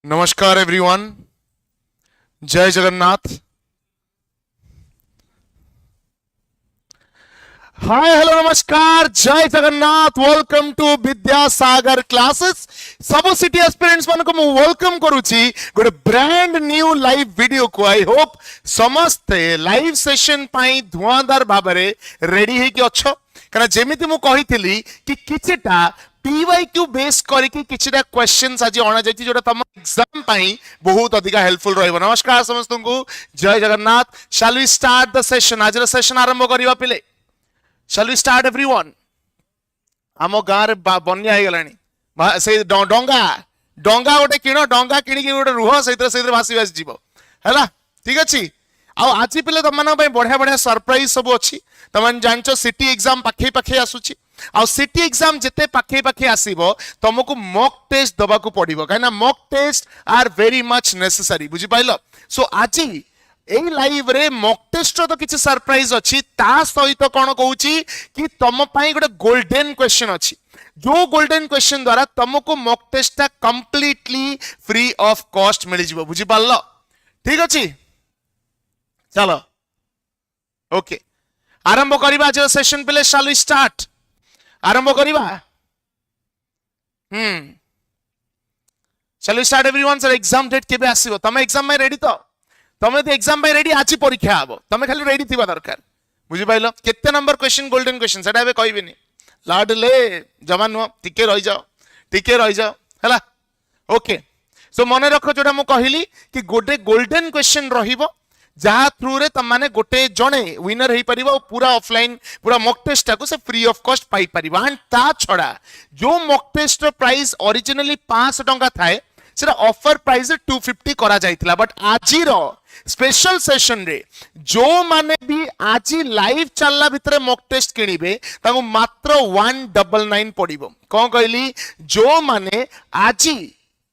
नमस्कार एवरीवन। जय जगन्नाथ। हाय हेलो नमस्कार जय Jagannath. Welcome to Vidyasagar classes. सब सिटी एस्पिरेंट्स मान को वेलकम करूची गोटे ब्रांड न्यू लाइव वीडियो को। आई होप समस्ते लाइव सेशन पाई धुआंधार भाबरे रेडी है कि अच्छो कना जेमिति मु कहितली कि किछटा पीवाईक्यू बेस करके किछटा क्वेश्चंस आज अणा जायछि जोटा तम एग्जाम पाई बहुत अधिक हेल्पफुल रहइबो। नमस्कार समस्त को जय Jagannath. Shall we start the session? आज सेशन आरंभ करिवा पिले। Shall we start everyone? आम गाँव रे बन्या हो गलानी से डंगा डंगा गोटे किण डंगा किणी गोटे रुह से भासी भासी जीव है। ठीक अच्छे। आज पे तुम बढ़िया बढ़िया सरप्राइज सब अच्छी। तुम जान सिटी एग्जाम पाखे पाखे आसूची। आ सिटी एग्जाम जिते पाखे पाखे आसीबो तुमको मॉक टेस्ट दबाकू पड़िबो कहीं mock test are very much necessary. बुझी पाइलो? सो आज এই লাইভ রে মক টেস্ট তো কিছু सरप्राइज अछि ता सहित कोन कहूची कि तम पई गोटे गोल्डन क्वेश्चन अछि जो गोल्डन क्वेश्चन द्वारा तुमको मक टेस्ट ता कंप्लीटली फ्री ऑफ कॉस्ट मिल जिवो। बुझी पारलो? ठीक अछि। चलो ओके आरंभ करिबा आज सेशन पहले। Shall we start? आरंभ करिबा। Shall we start everyone? Sir exam date केबे आसीबो? तमे एग्जाम में रेडी तो? तमे तो एग्जाम में रेडी आज परीक्षा हम तमे खाली रेडी थिबा दरकार। बुझी पाइलो? केते नंबर क्वेश्चन गोल्डन क्वेश्चन सेटा एबे कहबिनी लाड ले जमा नुह टिके रहि जाओ हैला। ओके सो मन रख जोटा मु कहली कि गोटे गोल्डन क्वेश्चन रहिबो जहा थ्रू रे तम माने गोटे जणे विनर हेई परिबो पूरा ऑफलाइन पूरा मॉक टेस्ट टाको से फ्री ऑफ कॉस्ट पाई परिबो। एंड ता छडा जो मॉक टेस्ट रो प्राइस ओरिजिनली 500 टंका थाए सेटा ऑफर प्राइस 250 करा जाइतिला। बट आजी रो स्पेशल सेशन रे जो माने भी आज लाइव चलला भितरे मॉक टेस्ट किनिबे ताको मात्र 199 पड़िबो। कोन कहली? जो माने आज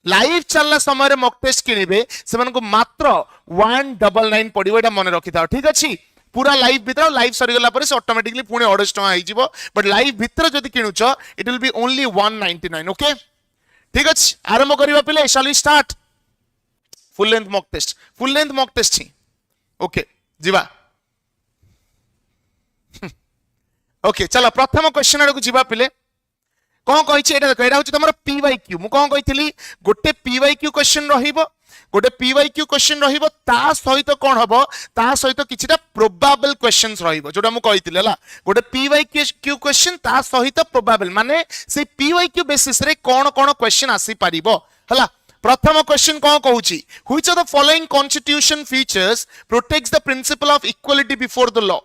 लाइव चलला समय रे मॉक टेस्ट किनिबे सेमान को मात्र 199 पड़िबो। एटा मन रखि थाओ। ठीक अछि। पूरा लाइव भीतर लाइव सरी गला पर से ऑटोमेटिकली पुणे 250 टका आइ जिवो। बट लाइव भीतर जदी किनुछ it will be only 199। Okay ठीक अछि। आरंभ करिबा पिले। Shall we start? Full length mock test full length mock test ही। ओके जीवा। ओके चलो प्रथम क्वेश्चन आड़ को जीवा पिले। कौन कहिछि एटा देखो एटा होछि तमरो पीवाईक्यू। मु कौन कहिथिली गोटे पीवाईक्यू क्वेश्चन रहिबो गोटे पीवाईक्यू क्वेश्चन रहिबो ता सहित कोन हबो ता सहित किछिटा प्रोबेबल क्वेश्चंस रहिबो जोटा मु कहिथिले हला। गोटे पीवाईक्यू क्वेश्चन ता सहित प्रोबेबल माने से पीवाईक्यू बेसिस रे कोन कोन क्वेश्चन आसी परिबो हला। प्रथम क्वेश्चन कौन कहूची which of the following constitution features protects the principle of equality before the law.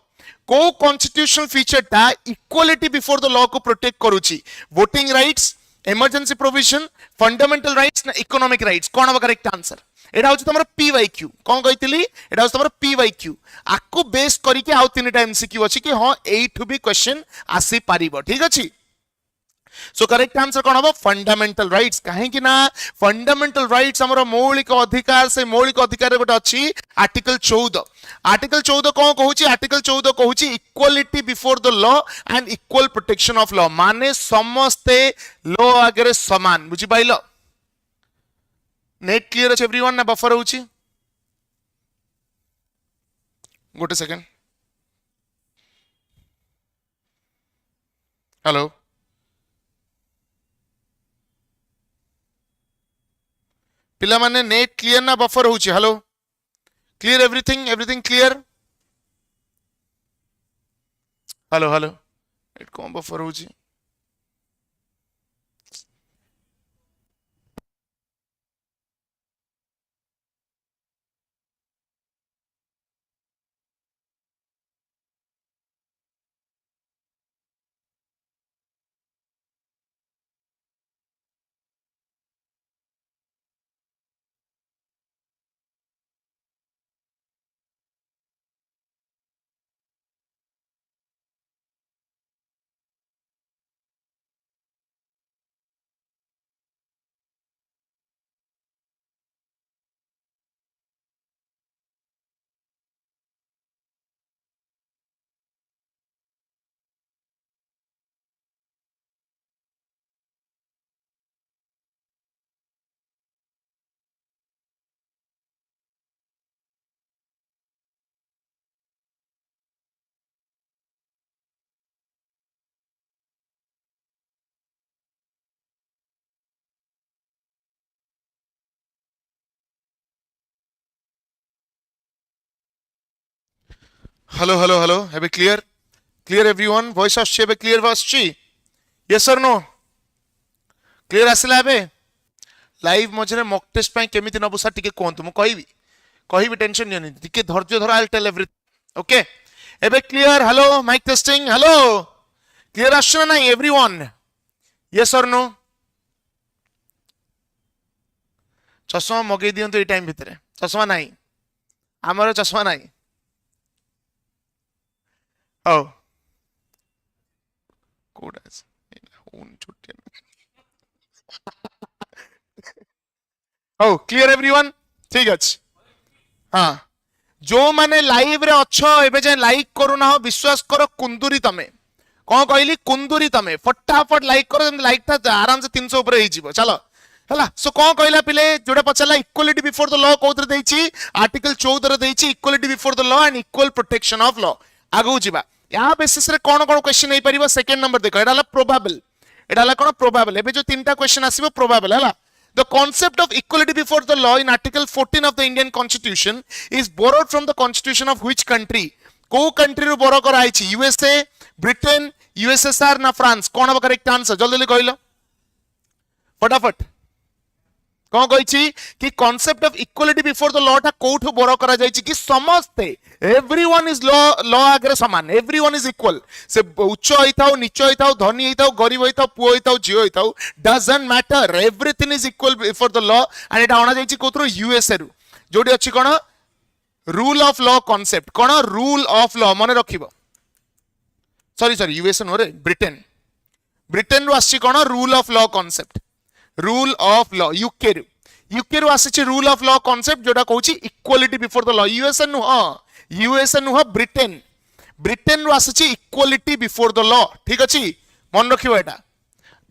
को कॉन्स्टिट्यूशन फीचर ता इक्वालिटी बिफोर द लॉ को प्रोटेक्ट करूची? Voting rights, emergency provision, fundamental rights ना इकोनॉमिक राइट्स? कौन हम करेक्ट आंसर? एटा होची तमरो PYQ. कौन कहितली एटा होची तमरो पीवाईक्यू। आकु बेस करिके आउ तीनटा एमसीक्यू अछि कि हां एठु भी क्वेश्चन आसी पारिबो। ठीक अछि। सो करेक्ट आंसर कौन हम? Fundamental rights. कहीं कि ना फंडामेंटल राइट्स हमरो मौलिक अधिकार से मौलिक अधिकार गोटे अच्छी आर्टिकल 14। आर्टिकल 14 कौन कहूची? आर्टिकल 14 कहूची equality before the law and equal protection of law माने समस्ते लॉ आगे समान। बुझी पाइलो? नेट क्लियर अछि एवरीवन ना बफर होची? गोटे सेकंड। हेलो पिला माने नेट क्लियर ना बफर होची? Hello clear everything everything clear? Hello hello net कौन बफर होची? हेलो हेलो हेलो एबे क्लियर क्लियर एवरीवन वॉइस आछी एबे क्लियर आछी यस और नो क्लियर आसिला एबे लाइव मझे मॉक टेस्ट पे केमिति नबु सर टिके कोंतु मु कहिबी टेंशन नियनि टिके धैर्य धर आई टेल एवरीथिंग ओके एबे clear hello mic testing hello clear आछी ना नहीं एवरीवन यस और नो चश्मा मगे दियंतु ए टाइम भितरे चश्मा नहीं आमर चश्मा नहीं ओ कोड ओन छुट्टी ओ क्लियर एवरीवन ठीक अछि हाँ जो माने लाइव रे अच्छो एबे जे लाइक करू ना हो विश्वास करो कुंदुरी तमे कौन कहली कुंदुरी तमे फटाफट लाइक करो लाइक था आराम से 300 ऊपर ही जीवो चलो हला सो कौन कहला पिले जोडा पचला इक्वालिटी बिफोर द लॉ कोथरे देछि आर्टिकल 14 रे देछि equality before the law and equal protection of law आगु जीवा या बेसिस रे कोन कोन क्वेश्चन नै परिबो सेकंड नंबर देखो एडाला प्रोबेबल एडाला कोन प्रोबेबल एबे जो तीनटा क्वेश्चन आसीबो प्रोबेबल हला The concept of equality before the law in Article 14 of the Indian Constitution is borrowed from the Constitution of which country? को country रो borrow करा आइछि USA, Britain, USSR ना France कोन अब correct answer जल्दी जल्दी कहिलो फटाफट कौन कही कि concept of equality before the law टा कोठु बोरो करा जायछि कि समस्ते एवरीवन इज लॉ आगे समान एवरीवन इज इक्वल से उच्च होइताउ नीच होइताउ धनी होइताउ गरीब होइताउ पुओ होइताउ झियो होइताउ doesn't matter everything is equal before the law and एटा आना जायछि कोथरो यूएसए रु जोडी अछि कोन रूल ऑफ लॉ कॉन्सेप्ट कोन रूल ऑफ लॉ माने रखिबो सॉरी यूएसए नो रे ब्रिटेन रु आछि कोन rule of law concept rule of law UK रु आसी रूल ऑफ लॉ कॉन्सेप्ट जोटा कहूची equality before the law USA नुह ब्रिटेन रु आसी इक्वालिटी बिफोर द लॉ ठीक अछि मन रखिबो एटा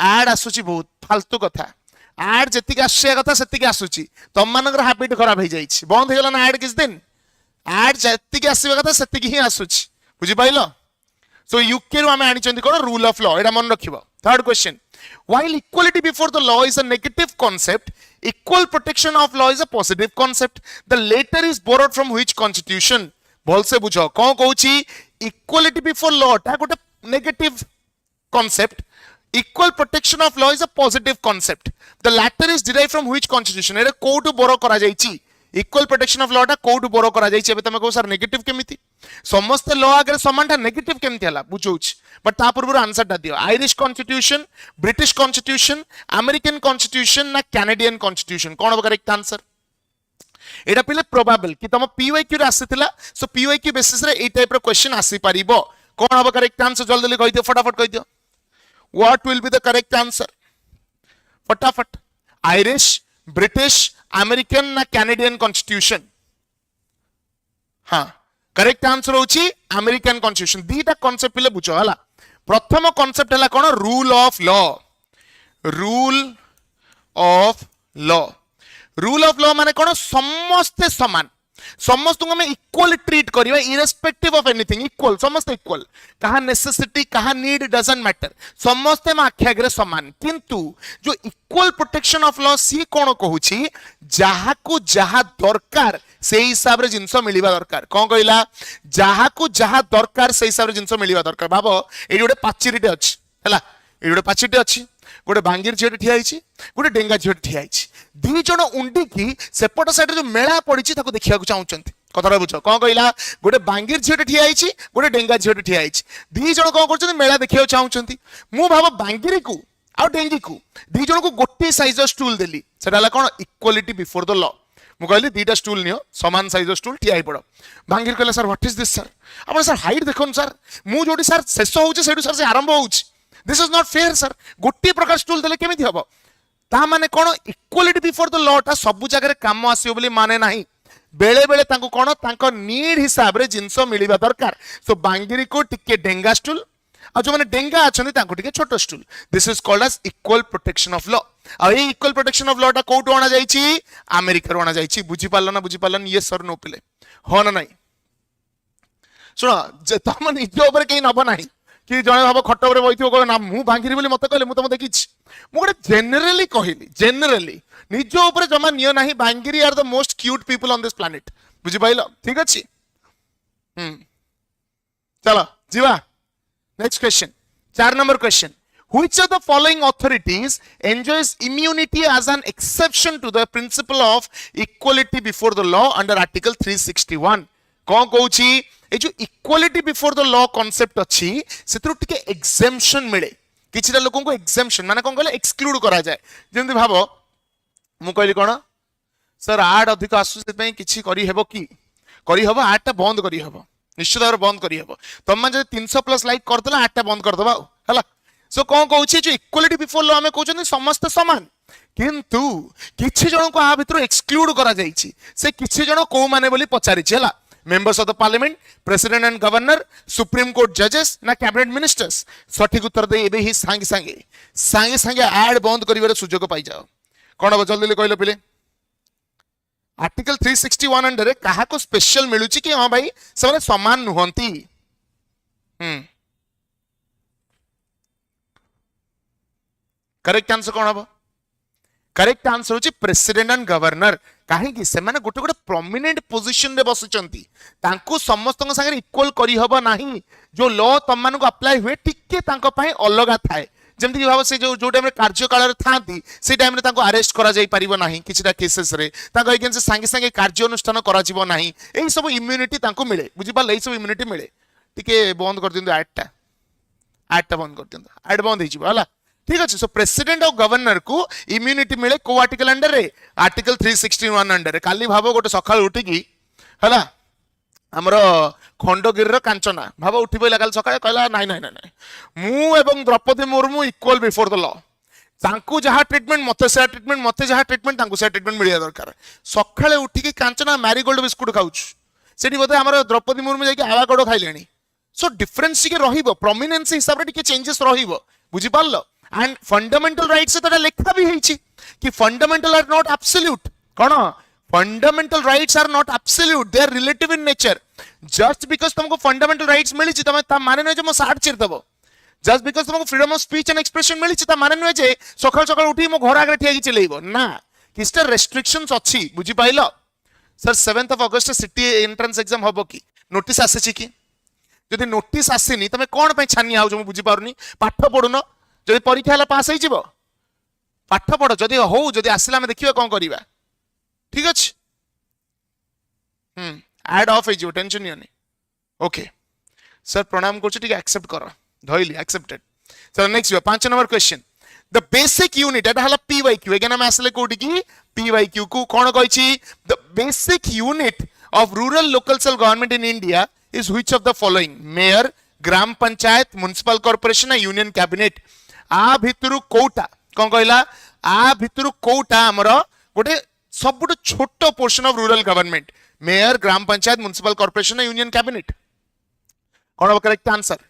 ऐड आसुची बहुत फालतू कथा ऐड जति के आसे कथा सेति के आसुची तम मानकर हैबिट खराब हो जाई छी बंद हो गेला ना ऐड किस दिन ऐड जति के आसीबा कथा सेति के ही आसुची बुझि पाइलो सो यूके रु हम आनी चंदी कोन रूल ऑफ लॉ एटा मन रखिबो third question while equality before the law is a negative concept equal protection of law is a positive concept the latter is borrowed from which constitution बोल से बुझो कौन कहूची equality before law ता गोटे negative concept equal protection of law is a positive concept the latter is derived from which constitution एरे कोटु borrow करा जाईची इक्वल प्रोटेक्शन ऑफ लॉ टा कोड बोरो करा जाईची एबे तमे को सर नेगेटिव केमिति समस्त लॉ आगे समान टा नेगेटिव केमिति हला बुझौछ बट ता पूर्व आंसर टा दियो Irish constitution British constitution American constitution ना कैनेडियन कॉन्स्टिट्यूशन कोन करेक्ट आंसर एटा पिले प्रोबेबल कि तम पीवाईक्यू रे आसीतिला सो पीवाईक्यू बेसिस रे ए टाइप रो क्वेश्चन आसी परिबो कोन अब करेक्ट आंसर जल्दी जल्दी कहि दियो फटाफट कहि दियो what will be the correct answer फटाफट आयरिश ब्रिटिश अमेरिकन ना कैनेडियन कॉन्स्टिट्यूशन हाँ करेक्ट आंसर होची अमेरिकन कॉन्स्टिट्यूशन दीटा कांसेप्ट पिले बुझो हला प्रथम कांसेप्ट हला कोन रूल ऑफ लॉ माने कोन समस्त समान समस्त को हमें इक्वल ट्रीट करिवा इरेस्पेक्टिव ऑफ एनीथिंग इक्वल समस्त इक्वल कहा नेसेसिटी कहा नीड डजंट मैटर समस्त में आख्याग्रे समान किंतु जो इक्वल प्रोटेक्शन ऑफ लॉ सी कोन कहूची जहा को जहा दरकार से हिसाब रे जिंस मिलिबा दरकार कोन कहला जहा को जहा दरकार से हिसाब रे जिंस मिलिबा दरकार बाबो एडी गोटे पाचिरीटे अछि हला एडी गोटे पाचिरीटे अछि गोटे बांगीर झियोटे ठिया आइछि गोटे डेंगा झियोटे ठिया आइछि दी जण उंडी की सेपट साइड जो मेला पड़िछि ताको देखिया को चाहुचंती कथरा बुझ कोन कहला गोटे बांगीर झियोटे ठिया आइछि गोटे डेंगा झियोटे ठिया आइछि दी जण कोन करछंती मेला देखिया चाहुचंती मु भाबो बांगीरी को आ डेंगी को दी जण को गोटे साइज स्टूल देली सेटाला कोन इक्वालिटी बिफोर द लॉ मु कहली दीटा स्टूल नियो समान साइज स्टूल ठिया आइ पड़ो बांगीर कहला sir what is this sir आपण सर हाइट देखोन सर मु जोडी सर शेष होउछि सेडू सर से आरंभ होउछि this is not fair sir गोटे प्रकार स्टूल देले केमिति हबो ता माने कोन इक्वालिटी बिफोर द लॉ टा सब जगह काम आसियो बोली माने नाही बेले बेले तांको कोन तांको नीड हिसाब रे जिंस मिलिबा दरकार सो बांगीरी को टिके डेंगा स्टूल आ जो माने डेंगा अछन तांको टिके छोटो stool this is called as equal protection of law आ ए इक्वल प्रोटेक्शन ऑफ लॉ टा कोटो आना जाईची अमेरिका रो आना जाईची बुझी पालन ये सर नो पिले हो ना नाही सुनो तम निज ऊपर केही नब नाही कि जने भाव खट ऊपर बइथियो को ना मु भांगिरी बोली मते कहले मु तम देखिछि मु गोटे जनरली कहली जनरली निज ऊपर जमा नियो नाही बांगीरी are the most cute people on this planet बुझि पाइलो ठीक अछि चलो जीवा next question 4 number question which of the following authorities enjoys immunity as an exception to the principle of equality before the law under article 361 कौन कहूची ए जो equality before the law concept अछि सेतरु टिके एग्जेम्पशन मिले किछिटा लोकन को एग्जेम्पशन माने कोन कहले exclude करा जाय जेंति भाबो मु कहली कोन सर आड अधिक आसु से पई किछि करी हेबो की करी हेबो आडटा बंद करी हेबो निश्चित भाव बंद करी हेबो तम जे 300 प्लस लाइक करदला आडटा बंद कर दबा हला सो कौन कहूँ जो इक्वालिटी बिफोर लॉ में कहते समस्त समान किंतु किछि जन को आ भितर एक्सक्लूड करा जायछि से किछि जन को माने बोली पचारि छला members of the parliament president and governor supreme court जजेस ना कैबिनेट मिनिस्टर्स सठिक उत्तर दे एबे ही सांगे सांगे सांगे सांगे ऐड बंद करिवार सुजोग पाई जाओ कोन अब जल्दी कहलो पिले आर्टिकल 361 अंडर रे काहा को स्पेशल मिलुची कि हां भाई सब समान नुहंती करेक्ट आंसर कौन हम करेक्ट आंसर होची प्रेसिडेंट एंड गवर्नर कहीं से माने गोटे गोटे प्रोमिनेंट पोजीशन रे बसुचंती तांको समस्त संगे इक्वल करी हबो नाही जो लॉ तम मान को अप्लाई हुए टिके तांको पई अलगा थाए जेमति कि भाव से जो टाइम रे कार्यकाल रे थांती से टाइम रे तांको अरेस्ट करा जाई परिबो नाही किछटा केसेस रे तांको अगेंस्ट संगे संगे कार्य अनुष्ठान करा जिवो नाही एई सब इम्यूनिटी तांको मिले बुझी पाले एई सब इम्यूनिटी मिले टिके बंद कर दिंदो आडटा बंद कर दिंदो आड बंद हो जिवो हला ठीक अच्छे सो प्रेसिडेंट और गवर्नर को इम्यूनिटी मिले को आर्टिकल अंडर रे आर्टिकल 361 अंडर रे काली भाव गोटे सकाळ उठिकी हला हमरो खंडगिर कांचना भाव उठी पइला काल सकाळे कहला नाही नाही नाही मु एवं Draupadi Murmu equal before the law तांकू जहा ट्रीटमेंट मते जहा ट्रीटमेंट तांकू से ट्रीटमेंट मिलिया दरकार सकाळे उठिकी कांचना मैरीगोल्ड बिस्कुट खाउछ सेठी बोधे हमरो द्रौपदी मुर्मू जाई कि आवागडो खाइलेनी सो डिफरेंस के रहिबो प्रोमिनेंस हिसाब रे टिके चेंजेस रहिबो बुझि पारलो and fundamental rights से लिखा भी है कि fundamental are not absolute कौन fundamental rights are not absolute they are relative in nature just because तुमको fundamental rights मिली छि तमे ता माने नै जे मो सार्ट चिर देबो just because तुमको freedom of speech and expression मिली छि ता माने नै जे सकाळ सकाळ उठी मो घर आगे ठिया कि चलेइबो ना किस्टर restrictions अछि बुझि pilo sir 7th of August city entrance exam होबो कि नोटिस आसे छि कि जदि नोटिस आसीनी तमे कोन पय छानी आउ जो बुझि पारुनी पाठ पढुनो जदि परीक्षा हला पास हो पाठ पढ़ जदि हो जदि आसला में देखिए कौन करवा ठीक अच्छे ऐड ऑफ हो टेंशन नहीं ओके सर प्रणाम कर एक्सेप्ट कर धइली accepted sir next 5 number question the basic unit एटा हला पीवाईक्यू एगेन हम आसले कोठी की पीवाईक्यू को कोन कहिछि the basic unit of rural local self government in India is which of the following mayor gram panchayat municipal corporation union cabinet आ भितरु कोटा कौन कहला आ भितरु कोटा हमर गोटे सबुठ छोट portion of rural government mayor gram panchayat municipal corporation union cabinet कौन अब करेक्ट आंसर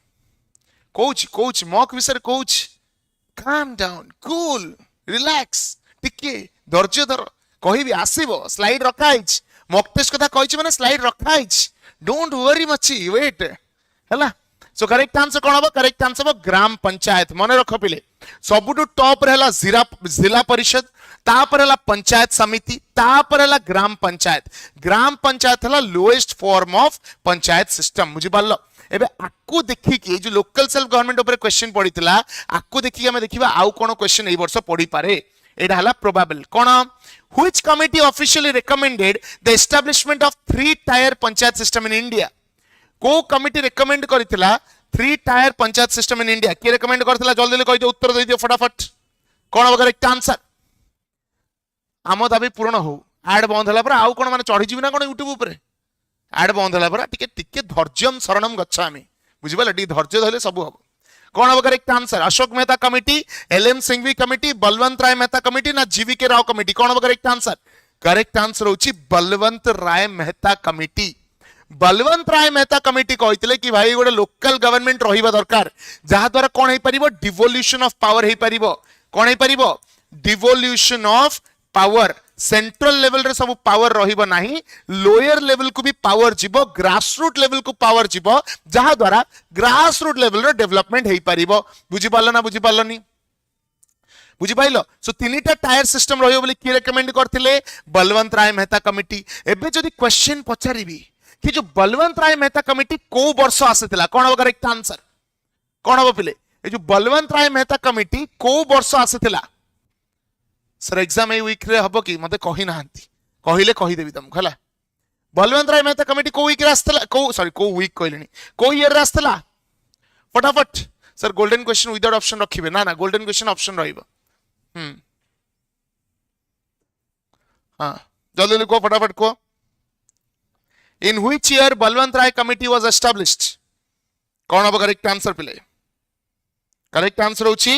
कोच मॉक विषय कोच काम डाउन कूल रिलैक्स टिके धैर्य धर कहिबी आसीबो स्लाइड रखा हिच मॉक टेस्ट कथा कहिछि माने स्लाइड रखा हिच डोंट वरी मची वेट हला सो करेक्ट आंसर कौन हम करेक्ट आंसर हम ग्राम पंचायत मन रख पिले सबुठु टॉप रे जिला परिषद तापर हला पंचायत समिति तापर हला ग्राम पंचायत हला lowest form of panchayat system बुझि पारलो एबे आकु देखि कि जो लोकल सेल्फ गवर्नमेंट ऊपर क्वेश्चन पडितला आकु देखि हम देखिबा आउ कोन क्वेश्चन एई वर्ष पडी पारे एडा हला प्रोबेबल कोन which committee officially recommended the establishment of 3 tier panchayat system in India को कमिटी रिकमेंड करथिला 3 tier panchayat system in India के रिकमेंड करथिला जल्दी कहि दियो उत्तर दे दियो फटाफट कोन अब करेक्ट आंसर आम दाबी पूर्ण हो ऐड बंद होला पर आउ कोन माने चढ़ी जिवि ना कोन यूट्यूब ऊपर ऐड बंद होला पर टिके टिके धैर्यम शरणम गच्छामि बुझि पाले टिके धैर्य धले सब हो कोन अब correct answer Ashok Mehta committee LM Singhvi committee Balwant Rai Mehta committee ना जीवी के राव कमिटी कोन अब करेक्ट आंसर होची बलवंत राय मेहता कमिटी बलवंत राय मेहता कमिटी कहते कि भाई गोटे लोकल गवर्नमेंट रहिबा दरकार जहा द्वारा कोन हे परिबो डिवोल्यूशन ऑफ पावर हे परिबो कोन हे परिबो devolution of power central level रे सब पावर रहिबो नाही लोअर लेवल को भी पावर जिवो ग्रासरूट लेवल को पावर जिवो जहा द्वारा ग्रासरूट लेवल रे डेवलपमेंट हे परिबो बुझि पारलो ना बुझि पारलोनी बुझि पाइलो सो 3टा टायर सिस्टम रहिबो बोली की रिकमेंड करथिले बलवंत राय मेहता कमिटी एबे जदी क्वेश्चन पचारिबी कि जो बलवंत राय मेहता कमिटी को वर्ष आसीथिला कोन हो करेक्ट आंसर कोन हो पिले ए जो बलवंत राय मेहता कमिटी को वर्ष आसीथिला सर एग्जाम ए वीक रे हबो कि मते कहि नाहंती कहिले कहि देबी तुम खला बलवंत राय मेहता कमिटी को वीक रे आस्तला को सॉरी को वीक कहलेनी को ईयर रे आस्तला फटाफट sir golden question without option रखिबे ना ना गोल्डन क्वेश्चन ऑप्शन रहइबो हां जल्दी लिखो फटाफट को in which year Balwant Rai committee was established कौन अब करेक्ट आंसर पिले करेक्ट आंसर होची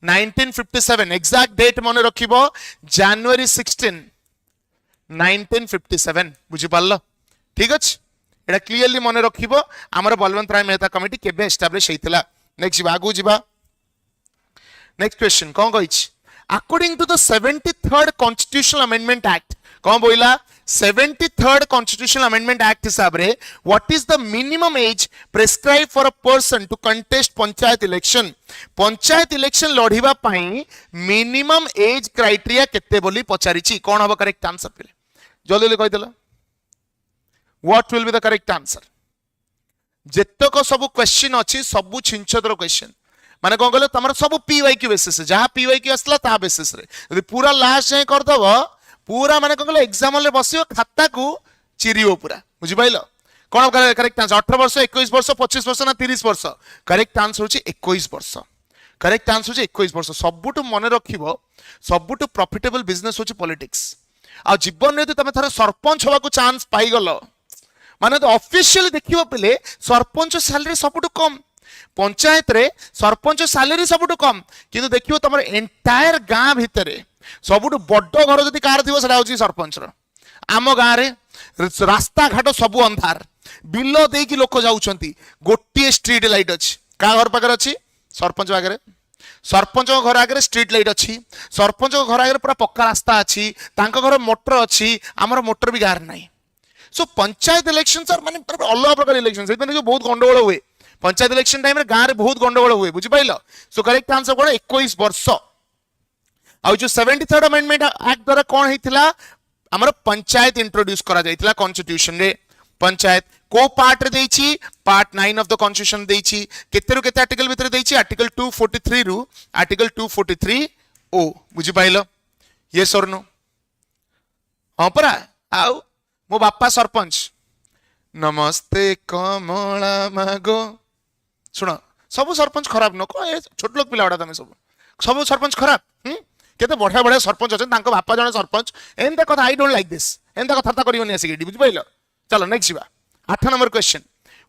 1957 एग्जैक्ट डेट मने रखिबो जनवरी 16 1957 बुझि पाल्लो ठीक अछि एटा क्लियरली मने रखिबो हमर बलवंत राय मेहता कमिटी केबे एस्टैब्लिश हेतिला नेक्स्ट आगु जिबा नेक्स्ट क्वेश्चन कौन कहिछि according to the 73rd constitutional amendment act कौन बोइला 73rd कॉन्स्टिट्यूशनल अमेंडमेंट एक्ट हिसाब रे what is the minimum age prescribe for a person to contest panchayat election लढिबा पई मिनिमम एज क्राइटेरिया केते बोली पचारिछि कौन हबो करेक्ट आंसर पिले जल्दी ले कहि देला what will be the correct answer जेतक सब क्वेश्चन अछि सब छिंछतर क्वेश्चन माने कोन कहले तमर सब पीवाईक्यू बेसिस जहां पीवाईक्यू असला ता बेसिस रे यदि पूरा लास्ट जाय कर दबो पूरा माने कोन कहले एग्जाम ले बसियो खाता को चिरियो पूरा बुझि पाइलो कोन करेक्ट आंसर 18 वर्ष 21 वर्ष 25 वर्ष ना 30 वर्ष करेक्ट आंसर होची 21 वर्ष करेक्ट आंसर होची 21 वर्ष सबुटु मने रखिबो सबुटु प्रॉफिटेबल बिजनेस होची पॉलिटिक्स आ जीवन रे तमे थरे सरपंच होबा को चांस पाई गलो माने तो ऑफिशियली देखिबो पले सरपंच सैलरी सबुटु कम पंचायत रे सरपंच सैलरी सबुटु कम किंतु देखियो तमर एंटायर गां भितरे सबुटु बड्डो घर जदी कार थिबो सेटा होची सरपंच रो आम गां रे रास्ता घाट सबु अंधार बिलो देई की लोक जाउछंती गोटी स्ट्रीट लाइट अछि का घर पाकर अछि सरपंच आगे सरपंच घर आगे स्ट्रीट लाइट अछि सरपंच घर आगे पूरा पक्का रास्ता अछि तांको घर मोटर अछि हमर मोटर भी गार नाही सो पंचायत इलेक्शन सर माने अलग प्रकार इलेक्शन से जो बहुत गंडगोल हुए पंचायत इलेक्शन टाइम रे गां रे बहुत गंडगोल हुए बुझि पाइलो सो करेक्ट आंसर कोन 21 वर्ष आ जो 73rd अमेंडमेंट एक्ट द्वारा कोन हेतिला हमर पंचायत इंट्रोड्यूस करा जाइतिला कॉन्स्टिट्यूशन रे पंचायत को पार्ट रे देछि पार्ट 9 ऑफ द कॉन्स्टिट्यूशन देछि केते रु केते आर्टिकल भितर देछि आर्टिकल 243 रु आर्टिकल 243 ओ बुझि पाइलो यस और नो हां परा आउ मो बापा सरपंच नमस्ते कमला मागो सुनो सब सरपंच खराब न को छोट लोक पिला तमे सब सरपंच खराब केते बढ़िया बढ़िया सरपंच अछन तांको बापा जने सरपंच एंता कथा आई डोंट लाइक दिस एंता कथा करिवनी आसी बुझ पाइलो चलो नेक्स्ट जीवा 8 number question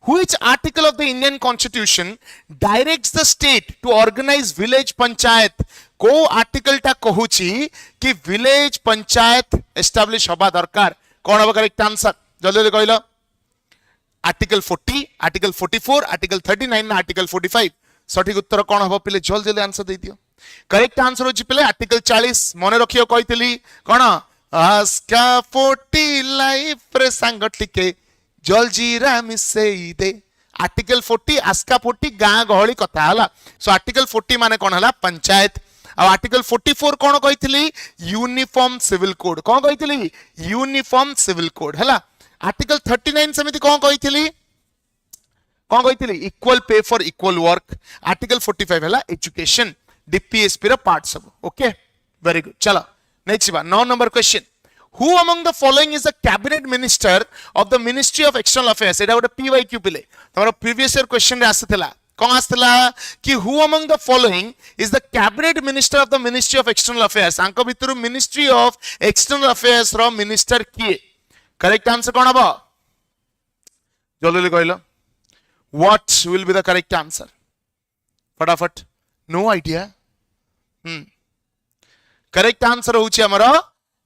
which article of the Indian constitution directs the state to organise village panchayat को आर्टिकल टा कहूची कि विलेज पंचायत एस्टैब्लिश होबा दरकार कोन हो करेक्ट आंसर जल्दी जल्दी कहलो आर्टिकल 40 आर्टिकल 44 आर्टिकल 39 ना आर्टिकल 45 सठिक उत्तर कोन हो पिले जल्दी जल्दी आंसर दे दियो करेक्ट आंसर हो पिले आर्टिकल 40 मने रखियो कहितली कोन आस्का 40 लाइफ रे संग टिके जलजीरा मिसेई दे आर्टिकल 40 आस्का 40 गां गहली कथा हला सो आर्टिकल 40 माने कोन हला पंचायत आ आर्टिकल 44 कोन कहितली यूनिफॉर्म सिविल कोड कोन कहितली यूनिफॉर्म सिविल कोड हला आर्टिकल 39 समिति कोन कहितली equal pay for equal work article 45 हला एजुकेशन डीपीएसपी रा पार्ट सब ओके वेरी गुड चलो नेक्स्ट बा 9 number question who among the following is the cabinet minister of the ministry of external affairs एटा गोटे पीवाईक्यू पिले तमरो प्रीवियस ईयर क्वेश्चन रे आसीतला कौन आस्तला कि who among the following is the cabinet minister of the ministry of external affairs आंको भितरु ministry of external affairs रो मिनिस्टर किए करेक्ट आंसर कौन हबो जल्दी कहलो what will be the correct answer फटाफट नो आइडिया करेक्ट आंसर होची हमरो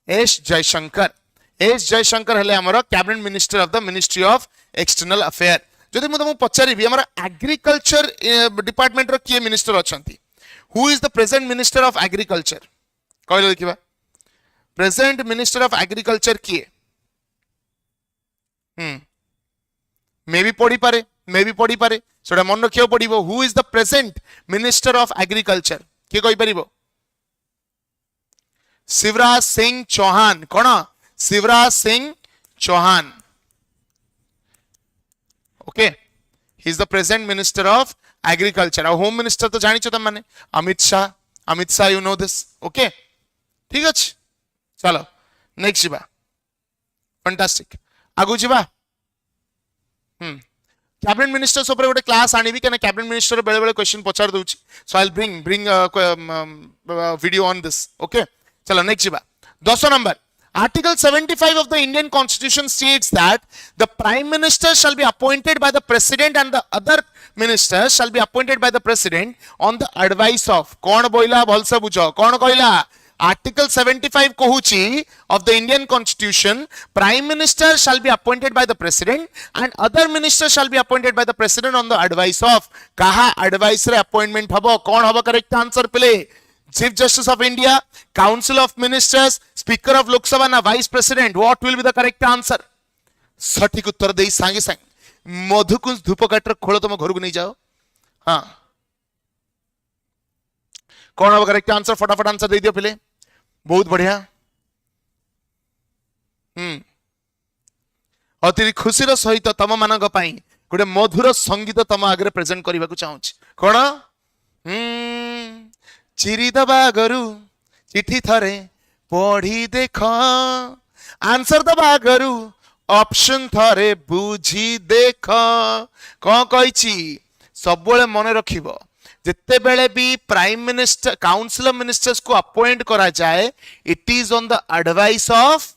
एस जयशंकर हेले हमरो cabinet minister of the ministry of external affair जदि मु तुमको पचारिबी हमर एग्रीकल्चर डिपार्टमेंट रो किए मिनिस्टर अछंती who is the present minister of agriculture कहलो देखिबा प्रेजेंट मिनिस्टर ऑफ एग्रीकल्चर किए मे भी पढ़ी पारे सेटा मन रखियो पड़िबो who is the present minister of agriculture के कहि परिबो शिवराज सिंह चौहान कोन Shivraj Singh Chauhan okay he is the present minister of agriculture और होम मिनिस्टर तो जानिଛ तुम माने Amit Shah you know this okay ठीक अछि चलो नेक्स्ट जीवा फैंटास्टिक आगु जीवा कैबिनेट मिनिस्टर्स ऊपर गोटे क्लास आनी कहीं कैबिनेट मिनिस्टर बेले बेले क्वेश्चन पचार दूची so I will bring video on this okay चलो नेक्स्ट जीवा 10 number Article 75 of the Indian Constitution states that the Prime Minister shall be appointed by the President and the other ministers shall be appointed by the President on the advice of कौन बोला भलसे बुझो कौन कहला Article 75 कहूची of the Indian Constitution Prime Minister shall be appointed by the President and other ministers shall be appointed by the President on the advice of कहा advice रे appointment हबो कौन हबो correct answer पिले Chief Justice of India, Council of Ministers, Speaker of Lok Sabha na Vice President. What will be the correct answer? सठिक उत्तर दे सांगे सांग मधुकुंज धूपकाठर खोल तुम घर को नहीं जाओ हाँ कौन हम करेक्ट आंसर फटाफट आंसर दे दियो पिले बहुत बढ़िया अति खुशी सहित तम मान गोटे मधुर संगीत तम आगे प्रेजेंट करने को चाहूँ कौन चिरी दबा गरु चिठी थरे पढ़ी देख आंसर दबा गरु ऑप्शन थरे बुझी देख कौन कही सब मन रखिबो जिते बेले भी prime minister council of ministers को अपॉइंट करा जाए it is on the advice of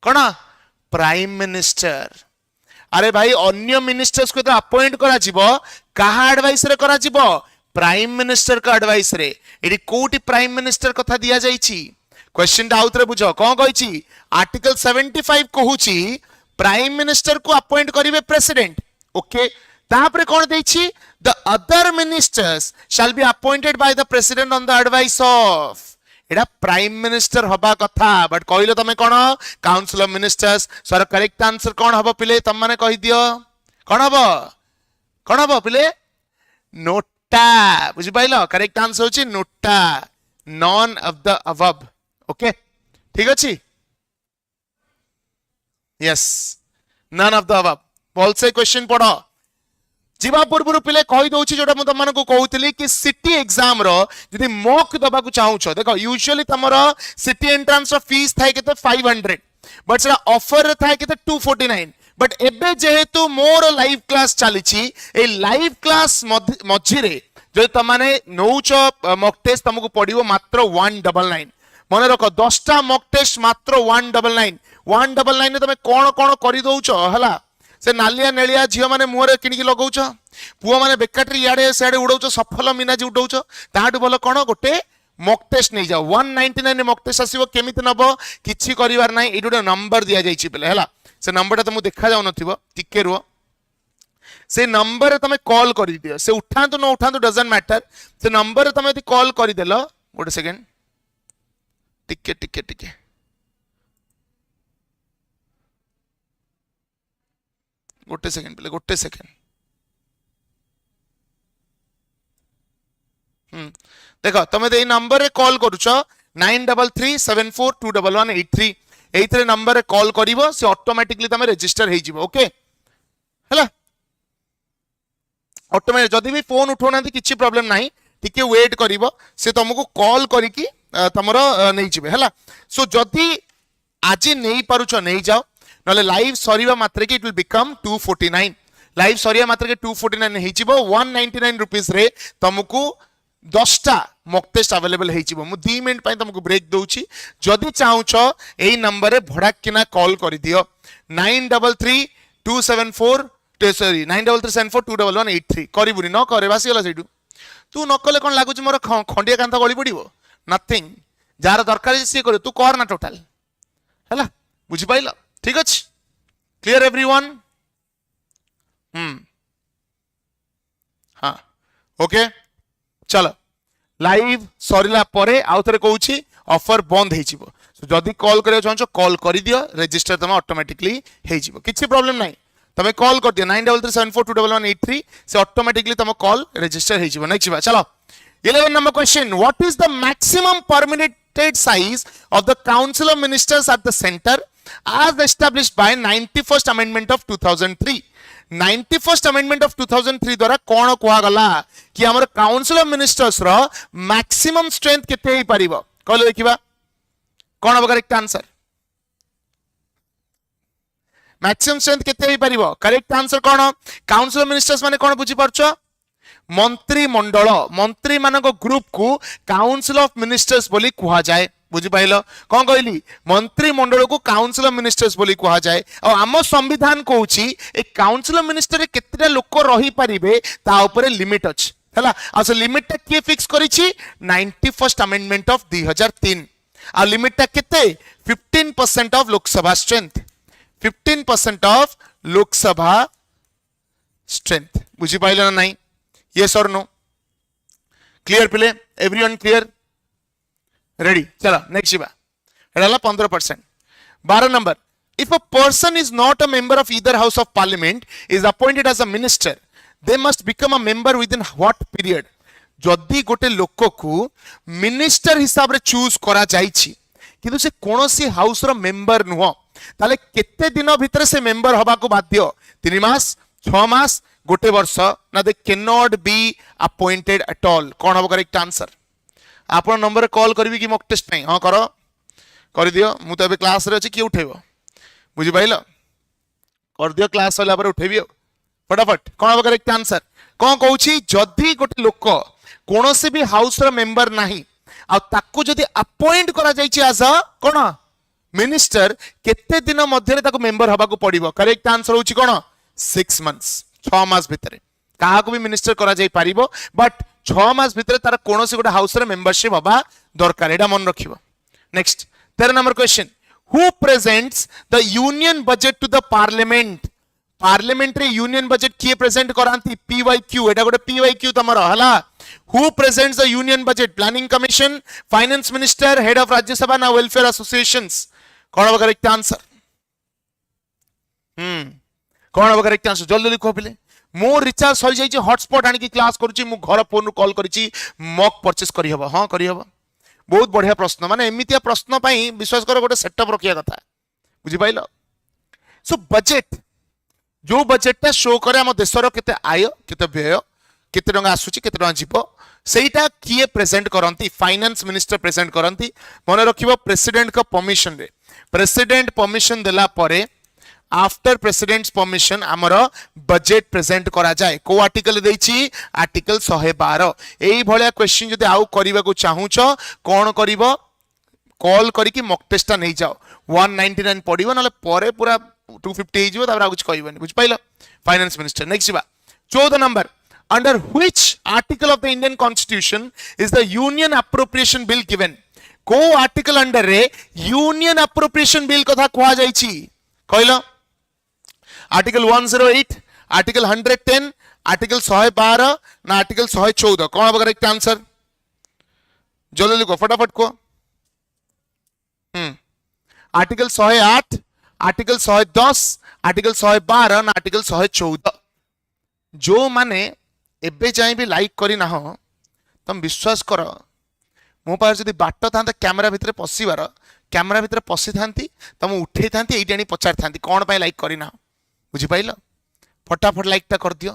कौन प्राइम मिनिस्टर अरे भाई अन्य मिनिस्टर्स को अपॉइंट करा जिवो कहा एडवाइस रे करा जिवो प्राइम मिनिस्टर का एडवाइस रे एडी कोटी प्राइम मिनिस्टर कथा दिया जाइछि क्वेश्चन टा आउतरे बुझो कोन कहिछि आर्टिकल 75 कहूछि प्राइम मिनिस्टर को अपॉइंट करिवे प्रेसिडेंट ओके तापरे कोन देछि the other ministers shall be appointed by the president on the advice of एडा प्राइम मिनिस्टर हबा कथा बट कहिलो तमे कोन council of ministers sir correct answer कोन हबो पिले तम माने कहि दियो कोन हबो पिले नोट बुझी पाइल करेक्ट आंसर होची NOTA none of the above okay ठीक अछि yes none of the above बोल से क्वेश्चन पढ़ो जीवा पूर्व पिले कहि दउची जोटा म तमन को कहउतली कि सिटी एग्जाम रो जदी मॉक दबा को चाहू छ देखो यूजुअली तमरो सिटी एंट्रेंस रो फीस थाय केते 500 बट सेटा ऑफर रे थाय केते 249 बट एबे जेहेतु मोर लाइव क्लास चलीछि ए लाइव क्लास मझिरे जो तमाने नौच मॉक टेस्ट तुमको पड़िबो मात्र 199 मने रखो 10टा मॉक टेस्ट मात्र 199 ने तमे कोन कोन करि दउछ हला से नालिया नेलिया झियो माने मुहरे किनिकि लगौछ पुओ माने बेकाटरी याडे सेडे उडौछ सफल मीनाजी उडौछ ताडू बोल कोन गोटे मॉक टेस्ट नहीं जाओ 199 मॉक टेस्ट आसीबो केमिति नबो किछि करिवार नै एडु नंबर दिया जाइछि पले हला से नंबर तुमको देखा जाऊ नथिबो टिके रुओ से नंबर रे तमे कॉल कर दियो से उठांतु न उठांतु डजंट मैटर से नंबर रे तमे यदि कॉल कर देलो गोटे सेकंड टिके गोटे सेकंड पले गोटे सेकंड देखो तमे दे नंबर रे कॉल करूछ 9337421183 एइथरे नंबर रे कॉल करिवो से ऑटोमेटिकली तमे रजिस्टर हे जिवो ओके हला ऑटोमेटिक जदी भी फोन उठोना किछि प्रॉब्लम नाही टिके वेट करिवो से तुमको कॉल करिकि तमरो नै जिवे हला सो जदी आज नै पारुछो नै जाओ नले लाइव सरीवा मात्र के इट विल बिकम 249 लाइव सरीवा मात्र के 249 हे जिवो 199 रुपीस रे तुमको 10टा मॉक टेस्ट अवेलेबल हे जिवो मु 2 मिनिट पय तुमको ब्रेक दउची जदी चाहूछो एई नंबर रे भड़ाक किना कॉल करि दियो 933274 सॉरी 9337421183 करिबुनी न करे बासी होला सेटू तू न कले कोन लागुची मोर खंडिया कांता गळी पडिबो नथिंग जार दरकार से करे तू कर ना टोटल हला बुझी पाइलो ठीक अछि क्लियर एवरीवन हां ओके चलो लाइव सरीला परे आउथरे कहूची ऑफर बंद हे जिवो सो जदी कॉल करियो चाहछो कॉल करि दियो रजिस्टर तमे ऑटोमेटिकली हे जिवो किछि प्रॉब्लम नै तमे कॉल कर दियो 9337421183 से ऑटोमेटिकली तमे कॉल रजिस्टर हे जिवो नेक्स्ट बा चलो 11 number question what is the maximum permitted size of the council of ministers at the centre as established by 91st amendment of 2003 91st amendment of 2003 द्वारा कौन कुआ गला कि हमर काउंसिल ऑफ मिनिस्टर्स रो मैक्सिमम स्ट्रेंथ केते ही परिबो कहलो देखिबा कौन अब करेक्ट आंसर मैक्सिमम स्ट्रेंथ केते ही परिबो करेक्ट आंसर कौन काउंसिल ऑफ मिनिस्टर्स माने कौन बुझी परछो मंत्री मानक ग्रुप को काउंसिल ऑफ मिनिस्टर्स बोली कुहा जाए बुझी पाइलो कौन कहली मंत्री मंडल को काउंसिल ऑफ मिनिस्टर्स बोली कुहा जाए और आम संविधान कहूची ए काउंसिल ऑफ मिनिस्टर रे केतेटा लोक रही परिबे ता ऊपर लिमिट अछि हला आ से लिमिट ता के फिक्स करिछि 91st अमेंडमेंट ऑफ 2003 आ लिमिट ता केते 15% of Lok Sabha strength 15% of Lok Sabha strength बुझी पाइलो ना नहीं yes or no clear पिले everyone clear ready चला next Shiva एडाला 15% 12 number if a person is not a member of either house of parliament is appointed as a minister they must become a member within what period जदि गोटे लोक को minister हिसाब रे choose करा जाइछि किंतु से कोनोसी हाउस रो मेंबर नुह ताले केते दिन भीतर से मेंबर हबा को बाध्य 3 मास 6 मास गोटे वर्ष ना they can not be appointed at all कौन हम करेक्ट आंसर आप नंबर कॉल करी कि मॉक टेस्ट नहीं हाँ कर दियो मु तो अबे क्लास रे अछि कि उठेबो बुझि पाइलो कर दियो क्लास वाला पर उठेबी फटाफट कौन हम करेक्ट आंसर कौन कहूची जदि गोटे लोक कोनोसी भी हाउस रो मेंबर नाही आ ताकू जदि अपॉइंट करा जाइछि एज अ कोन मिनिस्टर केते दिन मध्य ताकू मेंबर हबा को पड़िबो करेक्ट आंसर होची कोन 6 मंथ्स 6 मास भितर कहा भी मिनिस्टर करा जाई पारिबो बट 6 मास भितर तार कोनोसी गोटे हाउस रे मेंबरशिप हबा दरकार एडा मन रखिबो next 13 number question who presents the union budget to the parliament parliamentary union budget किए प्रेजेंट करांती पीवाईक्यू एडा गोटे पीवाईक्यू तमरो हला who presents the union budget planning commission finance minister head of Rajya Sabha ना वेलफेयर एसोसिएशंस कौन होगा करेक्ट आंसर कौन होगा करेक्ट आंसर जल्दी लिखो पिले मोर रिचार्ज सरी जाइए हॉटस्पॉट आनी क्लास करुच्ची मु घर फोन कॉल करिछि मॉक परचेस करी हबो हां करी हबो बहुत बढ़िया प्रश्न माने एमितिया प्रश्न पई विश्वास करो गोटे सेटअप रखिया कथा बुझि पाइलो सो बजट जो बजटटा शो करे हम देशर केते आय केते व्यय केते टंगा आसुची केते टंगा जीवो सेटा किए प्रेजेंट करंती फाइनेंस मिनिस्टर प्रेजेंट करंती मन रखिबो प्रेसिडेंट का परमिशन रे प्रेसिडेंट परमिशन देला परे आफ्टर प्रेसिडेंट्स परमिशन आमर बजेट प्रेजेंट करा जाए को आर्टिकल देछि आर्टिकल 112 एई भलिया क्वेश्चन जदि आउ करिबा को चाहूछ कोन करिवो कॉल करी कि मॉक टेस्ट नै जाओ 199 पडिवो नले परे पूरा 250 हे जिवो तापर कुछ कहबनी बुझ पाइलो फाइनेंस मिनिस्टर नेक्स्ट बा 14 number under which article of the Indian constitution is the union appropriation bill given को आर्टिकल अंडर रे यूनियन अप्रोप्रिएशन बिल कथा कुआ जाइछि कहलो आर्टिकल 108 आर्टिकल 110 आर्टिकल 112 ना आर्टिकल 114 कौन होगा करेक्ट आंसर जल्दी लिखो फटाफट को आर्टिकल 108 आर्टिकल 110 आर्टिकल 112 ना आर्टिकल 114 जो माने एबे जाई भी लाइक करी ना हो तुम विश्वास कर मो पास जदि बाट था कैमरा भितर पशिबार कैमरा भितर पशि थांती तुम उठे थांती एइटी आनी पचार थांती कौन पाई लाइक करी ना बुझी पाइल फटाफट लाइक टा कर दियो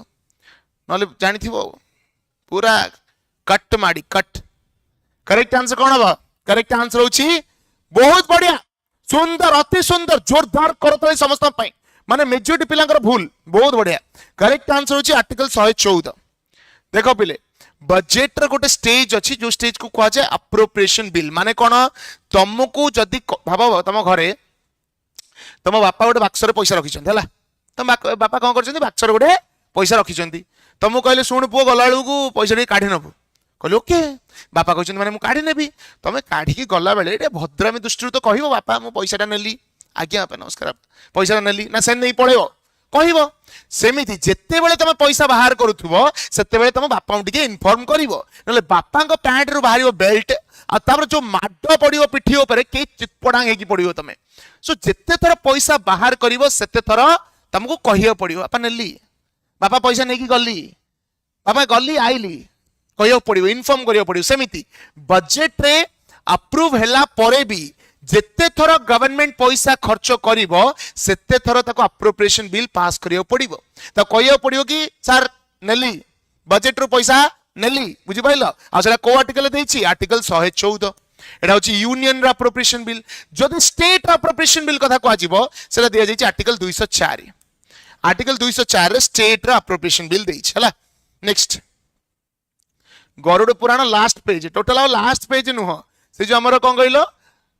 नले जानि थिबो पूरा कट माडी कट करेक्ट आंसर कौन हबो करेक्ट आंसर होची बहुत बढ़िया सुंदर अति सुंदर जोरदार करतो समस्त पाई माने मेजॉरिटी पिलांकर भूल बहुत बढ़िया करेक्ट आंसर होची आर्टिकल 114 देखो पिले बजेट रे गोटे स्टेज अछि जो स्टेज को कहा जाय अप्रोप्रिएशन बिल माने कोन तुमको जदी भाबो तुम घरे तुम बापा गोटे बाक्स रे पैसा रखिछन हला तुम बापा कौन कर बाक्स रे गोटे पैसा रखिछन तुमको कहले सुन पुओ गलाळू को पैसा नहीं काढी नबु कहले ओके बापा कहछन माने मु काढी नेबी तमे काढी की गला बेले एटे भद्रामी दृष्टि तो कहबो बापा मु पैसाटा नेली आज्ञा बापा नमस्कार पैसा नेली ना से नहीं पळेबो कहबो सेमिति जेते बेले तमे पैसा बाहर करूथबो सेते बेले तम बापा टिके इन्फॉर्म करिवो नले बापा को पैंट रु बाहरिवो बेल्ट आ तापर जो माडो पडिवो पिठी ऊपर के चितपडांग हेकी पडिवो तमे सो जेते थर पैसा बाहर करिवो सेते थर तुमको कहियो पडिवो बापा नेली बापा पैसा नेकी गली बापा गली आइली कहियो पडिवो इन्फॉर्म करियो पडिवो सेमिति बजेट रे अप्रूव हैला परे भी जेते थर गवर्नमेंट पैसा खर्च करिवो सेते थर ताको अप्रोप्रिएशन बिल पास करियो पड़िवो तो कहियो पड़ियो कि सर नेली बजेट रो पैसा नेली बुझि पाइलो आ सेला को आर्टिकल देछि आर्टिकल 114 एटा होछि यूनियन रो अप्रोप्रिएशन बिल जदि स्टेट रो अप्रोप्रिएशन बिल कथा को आजिवो सेला दिया जाइछि आर्टिकल 204 आर्टिकल 204 रे स्टेट रो अप्रोप्रिएशन बिल देछि हला next Garuda Purana last page total last page नुह से जो हमर कोन कहिलो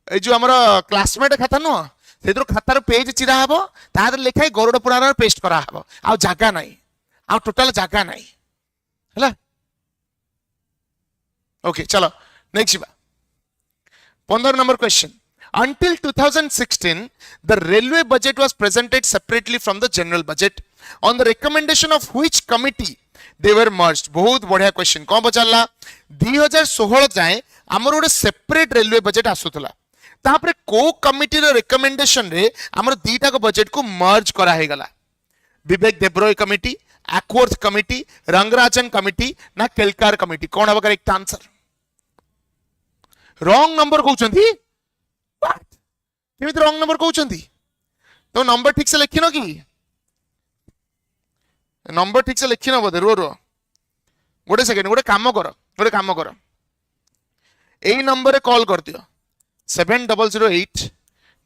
ए जो हमर क्लासमेट खाता नुह से खातार पेज चिरा हबो तार लिखाई गरुड़ पुराण पेस्ट करा हबो आ जागा नाही आ टोटल जागा नाही हला ओके चलो नेक्स्ट बा 15 number question until 2016 the railway budget was presented separately from the general budget on the recommendation of which committee they were merged बहुत बढ़िया क्वेश्चन कौन पचारला 2016 जाए हमर गोटे सेपरेट रेलवे बजेट आसुतला तापरे को कमिटी रो रिकमेंडेशन रे हमर दीटा को बजेट को मर्ज करा हे गला Vivek Debroy committee Acworth committee Rangarajan committee ना केलकार कमिटी कौन हबा करेक्ट आंसर रॉन्ग नंबर कहउचंती केमित रॉन्ग नंबर कहउचंती तो नंबर ठीक से लिखिनो की नंबर ठीक से लिखिनो बोधे रो गोटे सेकेंड गोटे काम कर एई नंबर रे कॉल कर दियो 7008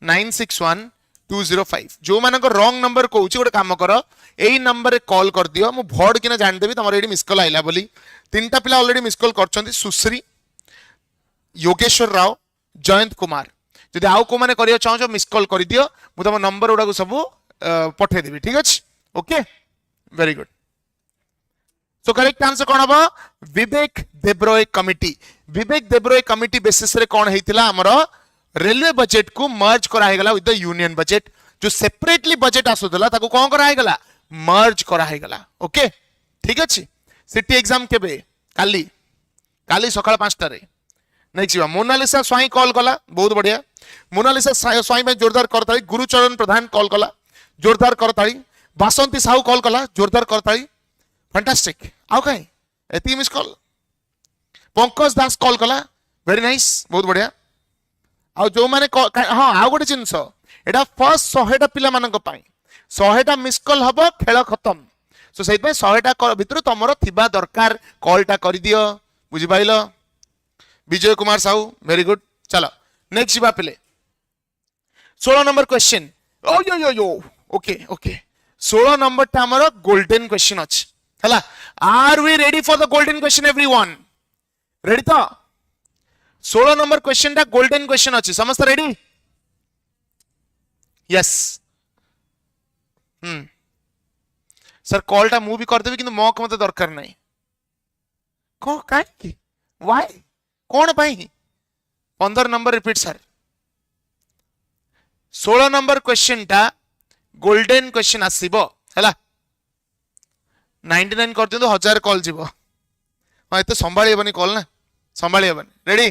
961 205 जो मान रॉन्ग नंबर कहूँ गोटे काम कर यही नंबर रे कॉल कर दियो मु भोड किना जान देबी तमर एडी मिस कॉल आइला बोली तीनटा पिला ऑलरेडी मिस कॉल करछंती सुश्री योगेश्वर राव जयंत कुमार जदि आउ को माने करियो चाहो मिस कॉल कर दियो मु तम नंबर उडा को सब पठे देबी ठीक अछि okay very good so correct answer कौन हबो विवेक देब्रॉय कमिटी बेसिस रे कौन हेतिला हमर रेलवे बजेट को मर्ज करा हे गला विद द यूनियन बजेट जो सेपरेटली बजेट आसुतला ताको कौन करा हे गला मर्ज करा हे गला ओके ठीक अछि सिटी एग्जाम केबे काली सकाळ 5 टा रे नहीं छिवा मोनालिसा स्वाई कॉल कला बहुत बढ़िया मोनालिसा स्वाई में जोरदार करताली गुरुचरण प्रधान कॉल कला जोरदार करताली बासंती साहू कॉल कला जोरदार करताली फैंटास्टिक आउ कहीं एती मिस कॉल पंकज दास कॉल कला वेरी नाइस बहुत बढ़िया आ जो माने हां आ गोटे जिंस एटा फर्स्ट 100टा पिला मानक पई 100टा मिस कॉल हबो खेल खत्म सो सेत पे 100टा भितर तमरो थिबा दरकार कॉलटा कर दियो बुझि पाइलो विजय कुमार साहू वेरी गुड चलो नेक्स्ट बा पिले 16 नंबर क्वेश्चन ओ यो ओके 16 नंबर टा हमरो गोल्डन क्वेश्चन अछि हला are we ready for the golden question everyone ready तो 16 नंबर क्वेश्चन टा गोल्डन क्वेश्चन अछि समस्त रेडी यस सर कॉल टा मु भी कर देबी किंतु मौक मते दरकार नहीं को काहे की व्हाई कौन पाई 15 number repeat sir 16 number question टा गोल्डन क्वेश्चन आसीबो हला 99 कर दियो 1000 कॉल जीवो हां एते संभाळी हेबनी कॉल ना संभाळी हेबनी रेडी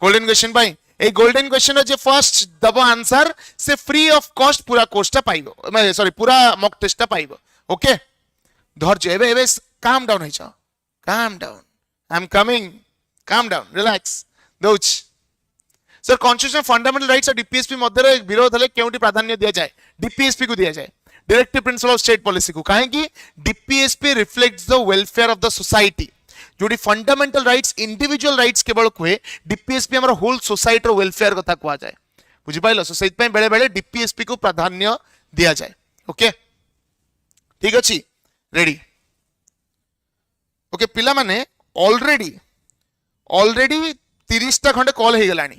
गोल्डन क्वेश्चन पाई ए गोल्डन क्वेश्चन जे फर्स्ट दबो आंसर से फ्री ऑफ कॉस्ट पूरा कोर्स टा पाइबो सॉरी पूरा मॉक टेस्ट टा पाइबो ओके धैर्य एबे काम डाउन है calm down I am coming calm down relax दोच सर कॉन्स्टिट्यूशन फंडामेंटल राइट्स और डीपीएसपी मध्य रे विरोध हले केउटी प्राधान्य दिया जाए डीपीएसपी को दिया जाए directive principle of state policy को काहे कि DPSP reflects the welfare of the society जोडी फंडामेंटल राइट्स इंडिविजुअल राइट्स केवल कोए डीपीएसपी हमर होल सोसाइटी रो वेलफेयर कथा कुआ जाए बुझि पाइलो सो सेत पे बेले बेले डीपीएसपी को प्राधान्य दिया जाए ओके ठीक अछि रेडी ओके पिला माने ऑलरेडी 30टा खंडे कॉल हे गलानी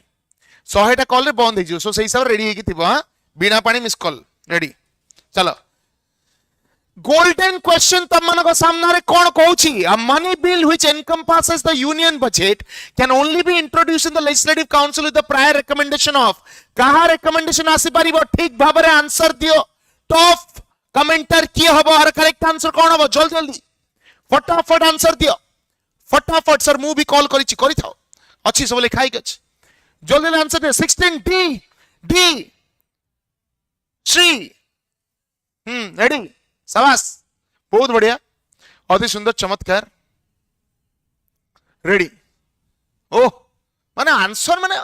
100टा कॉल रे बंद हे जो सो सही हिसाब रेडी हे कि थिबो हां बिना पानी मिस कॉल रेडी चलो गोल्डन क्वेश्चन तम मन को सामने रे कोन कहउची a money bill which encompasses the union budget can only be introduced in the legislative council with the prior recommendation of कहा रिकमेंडेशन आसी परिबो ठीक भाबरे आंसर दियो टॉप कमेंटर किए हबो और करेक्ट आंसर कोन हबो जल्दी फटाफट आंसर दियो फटाफट सर मु भी कॉल करी थाओ अच्छी सब लिखाई गछ जल्दी आंसर दे 16 डी श्री रेडी शाबाश बहुत बढ़िया अति सुंदर चमत्कार रेडी ओह माने आंसर माने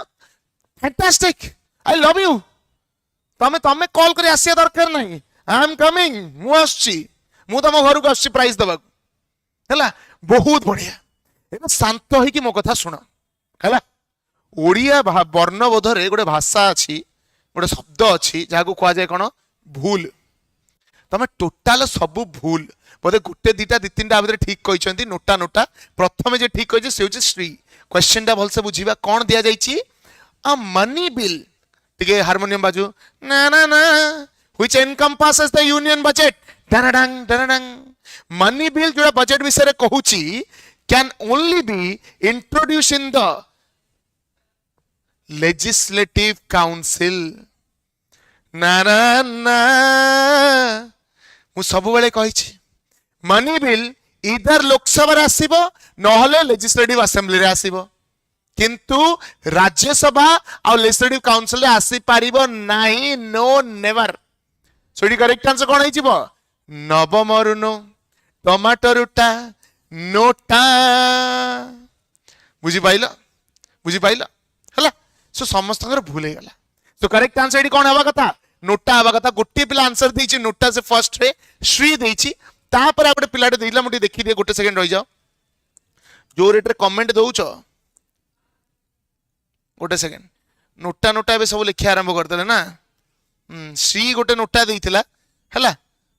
फैंटास्टिक आई लव यू तमे तमे कॉल करे आसिया दरकार नहीं आई एम कमिंग मु आछी मु तम घर को आछी प्राइस दबा हैला बहुत बढ़िया एबे शांत होई कि मो कथा सुनो हैला ओडिया वर्णबोध रे गोटे भाषा अछि गोटे शब्द अछि जाको कहा जाय कोन भूल तमे टोटाल सब भूल बोधे गोटे दीटा दी तीन भितर ठीक कहते नोटा नोटा प्रथम जे ठीक कही से श्री क्वेश्चन टा भलसे बुझीबा कौन दिया जाइछि अ मनी बिल टिके हारमोनियम बाजू ना ना ना which encompasses the union budget डरडंग डरडंग मनी बिल जोड़ा बजट विषय रे कहूची can only be introduce in the legislative council ना ना ना मु सब बेले कहिछि मनी बिल इधर लोकसभा आसीबो नहले लेजिस्लेटिव असेंबली रे आसीबो किंतु राज्यसभा और लेजिस्लेटिव काउंसिल रे आसी पारिबो नाही नो नेवर सोडी करेक्ट आंसर कोन हिजिबो नवमरुनो टमाटरुटा नोटा बुझी पाइलो हला सो समस्त भूल गला सो करेक्ट आंसर एडी कोन हवा कथा नोटा हवा कथा गोटे पिला आंसर देछि नोटा से फर्स्ट रे श्री देछि तापर आपटे पिलाटे देइला मुटी देखि दे गोटे सेकंड रहि जाओ जो रेट रे कमेंट दउछ गोटे सेकंड नोटा नोटा बे सब लिखिया आरंभ करतले ना श्री गोटे नोटा देइथिला हला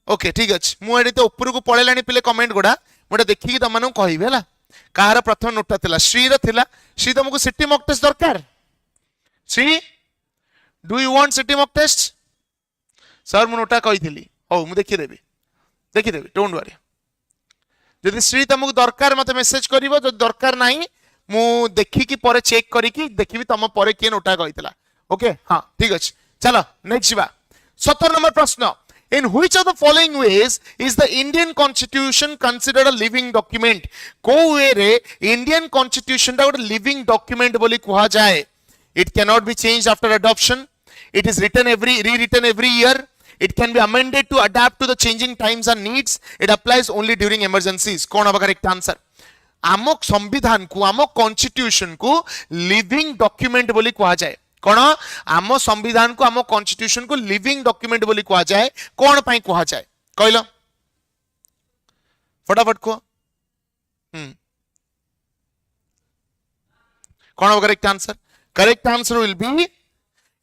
ओके ठीक अछि मु एडी तो ऊपर को पळेलानी पिले कमेंट गोडा मोटे देखि कि तमनु कहिबे हला कार प्रथम नोटा थिला श्री रे थिला श्री तुमको सिटी मॉक टेस्ट दरकार Shri do you want CT mock test sir मु नोटा कहिथिली हो मु देखि देबी डोंट वरी जदि श्री तुमको दरकार मते मेसेज करिवो जो दरकार नाही मु देखि कि परे चेक करी कि देखिबी तम परे के नोटा कहितला ओके हां ठीक अछि चलो नेक्स्ट बा 17 नंबर प्रश्न in which of the following ways is the Indian constitution considered a living document को वे रे Indian constitution दा गोटे living document बोली कहा जाए it cannot be changed after adoption it is rewritten every year it can be amended to adapt to the changing times and needs it applies only during emergencies कौन होगा correct answer आम संविधान को आम constitution को living document बोली कहा जाए कौन आम संविधान को आम कॉन्स्टिट्यूशन को लिविंग डॉक्यूमेंट बोली कहा जाए कौन पाई कहा जाए कहलो फटाफट को कौन होगा correct answer will B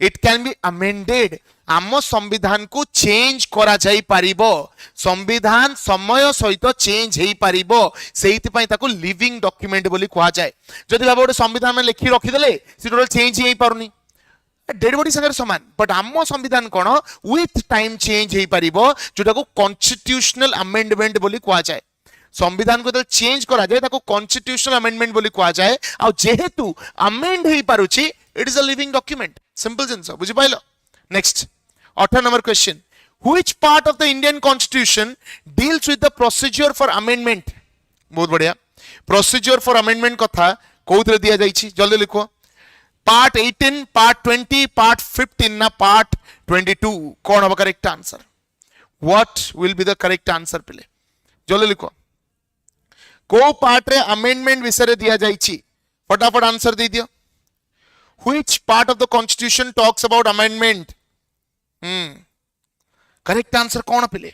it can be amended आम संविधान को चेंज करा जाई पारिबो संविधान समय सहित चेंज हेई पारिबो सेहित पई ताको लिविंग डॉक्यूमेंट बोली कहा जाए जदि बाबा गोटे संविधान में लिखि रखी देले से टोटल चेंज हेई पारुनी डेड बॉडी संगे समान बट आम संविधान कोन विथ टाइम चेंज हेई पारिबो जोटा को कॉन्स्टिट्यूशनल अमेंडमेंट बोली कहा जाए संविधान को चेंज करा जाए ताको कॉन्स्टिट्यूशनल अमेंडमेंट बोली कहा जाए आ जेहेतु अमेंड हेई पारुची it is a living document simple जिंस बुझि पाइलो next 18 number question which part of the Indian constitution deals with the procedure for amendment बहुत बढ़िया प्रोसीजर फॉर अमेंडमेंट कथा कोउतरे दिया जाइछि जल्दी लिखो पार्ट 18 पार्ट 20 पार्ट 15 ना पार्ट 22 कौन होगा correct answer what will be the correct answer पिले जल्दी लिखो को पार्ट रे अमेंडमेंट विषय रे दिया जाइछि फटाफट आंसर दे दियो which part of the constitution talks about amendment correct answer कौन पिले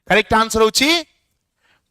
करेक्ट आंसर होची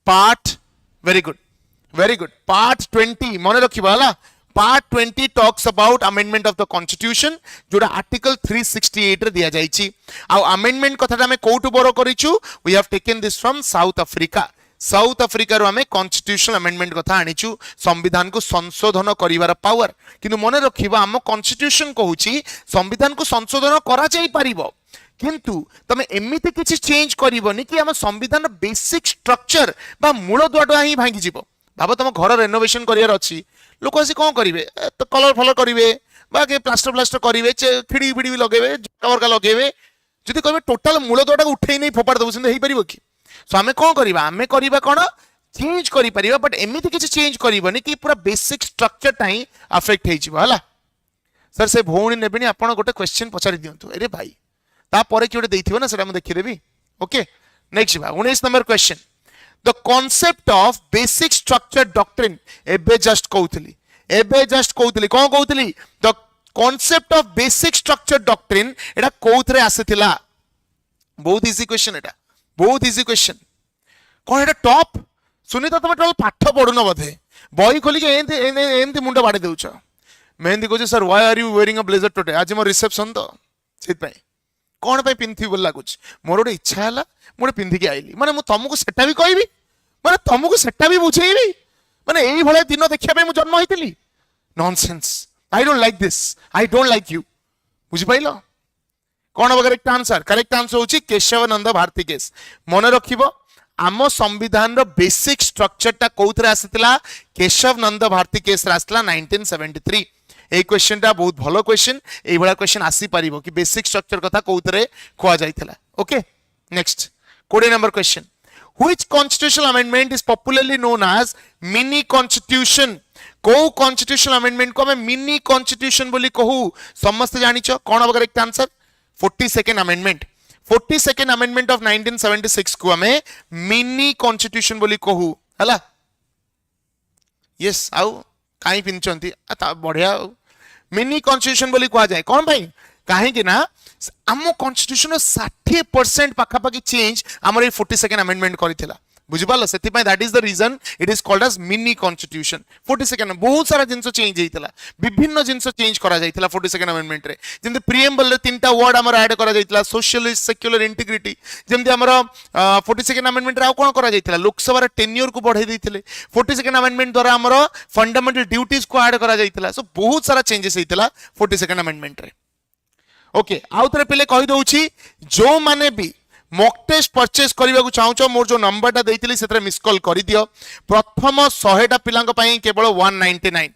पार्ट वेरी गुड पार्ट 20 मन रखिबा हला part 20 talks about amendment of the constitution जोड़ा आर्टिकल 368 रे दिया जाइछि आ अमेंडमेंट कथाटा हमें कोउटु बोरो करिछु we have taken this from South Africa रो हमें कॉन्स्टिट्यूशनल अमेंडमेंट कथा आनिछु संविधान को संशोधन करिवार पावर किंतु मन रखिबा हम कॉन्स्टिट्यूशन कहूची संविधान को संशोधन करा जाई परिबो किंतु तमे एमिति किछि चेंज करिवोनी कि हम संविधान बेसिक स्ट्रक्चर बा मूल दुआटा ही भांगी जिवो भाबो तम घर रेनोवेशन करियर अछि लोक आसी कोन करिवे तो कलर फलर करिवे बा के प्लास्टर करिवे खिड़ी बिड़ी भी लगेबे कवर लगेबे जदि कहबे टोटल मूल दुआटा उठेई नै फोपाड़ दबो सें हेई परिबो कि सो हमें कौन करिबा हमें करिबा कोन चेंज करि परिबा बट एमिति किछि चेंज करिवोनी कि पूरा बेसिक स्ट्रक्चर टाई अफेक्ट हेइ जिवो हला सर से भौणी नेबेनी आपण गोटे क्वेश्चन पचारि दियंतु अरे भाई ता परे कि गोटे देइथिबो ना सेटा हम देखि देबी ओके नेक्स्ट बा 19 number question the concept of basic structure doctrine एबे जस्ट कहउतली कोन कहउतली the concept of basic structure doctrine एटा कोथरे आसीथिला बहुत इजी क्वेश्चन एटा बहुत इजी क्वेश्चन कौन एटा टॉप सुनीता तुम टोटल पाठ पढ़ुन बोधे बही खोल के एमती मुंड बाड़ी देउछ मेहंदी कहूँ sir why are you wearing a blazer today आज मोर रिसेप्शन तो से कौन पे पिंथि बोल लगुच मोर गोटे इच्छा है मुझे पिंधिकी आईली माने तुमको सेटा भी कहबी माने तुमको सेटा भी बुझेबी माने यही भाया दिन देखा मुझे जन्म होती nonsense I don't like this I don't like you बुझिपाइल कौन हम करेक्ट आंसर होची केशवानंद भारती केस मन रखिबो आम संविधान रो बेसिक स्ट्रक्चर टा कोथरे आसीतिला केशवानंद भारती केस रे आसीतिला 1973 ए क्वेश्चन टा बहुत भलो क्वेश्चन ए बडा क्वेश्चन आसी परिबो कि बेसिक स्ट्रक्चर कथा कोथरे खोआ जाइतिला okay next 20 number question which constitutional amendment is popularly known as mini constitution को कॉन्स्टिट्यूशनल अमेंडमेंट को हमें मिनी कॉन्स्टिट्यूशन बोली कहू समस्त जानिचो कौन हम correct answer 42nd amendment 42nd amendment of 1976 को हमें मिनी कॉन्स्टिट्यूशन बोली कहू हला यस आउ काई पिनचंती आ बढ़िया मिनी कॉन्स्टिट्यूशन बोली कहा जाए कौन भाई काहे कि ना आम कॉन्स्टिट्यूशन 60% पाखापाखि चेंज आमर 42nd अमेंडमेंट करिथिला बुझिपाल से that is the reason it is called as mini constitution 42nd बहुत सारा जिंस चेंज होइतिला विभिन्न जिंस चेंज करा जाइतिला 42nd अमेंडमेंट रे जेंति प्रीएम्बल रे तीनटा वर्ड हमर ऐड करा जाइतिला सोशलिस्ट सेक्युलर इंटीग्रिटी जेंति हमर 42nd अमेंडमेंट रे आ कोन करा जाइतिला लोकसभा रे टेन्योर को बढ़ाई दैथिले 42nd अमेंडमेंट द्वारा हमर फंडामेंटल ड्यूटीज को ऐड करा जाइतिला सो बहुत सारा चेंजेस होइतिला 42nd अमेंडमेंट रे ओके आउ थरे पहले कहि दउची जो माने भी मॉक टेस्ट परचेस करने को चाहूँ मोर जो नंबर देती से मिस कॉल कर दियो प्रथम 100टा पिला केवल 199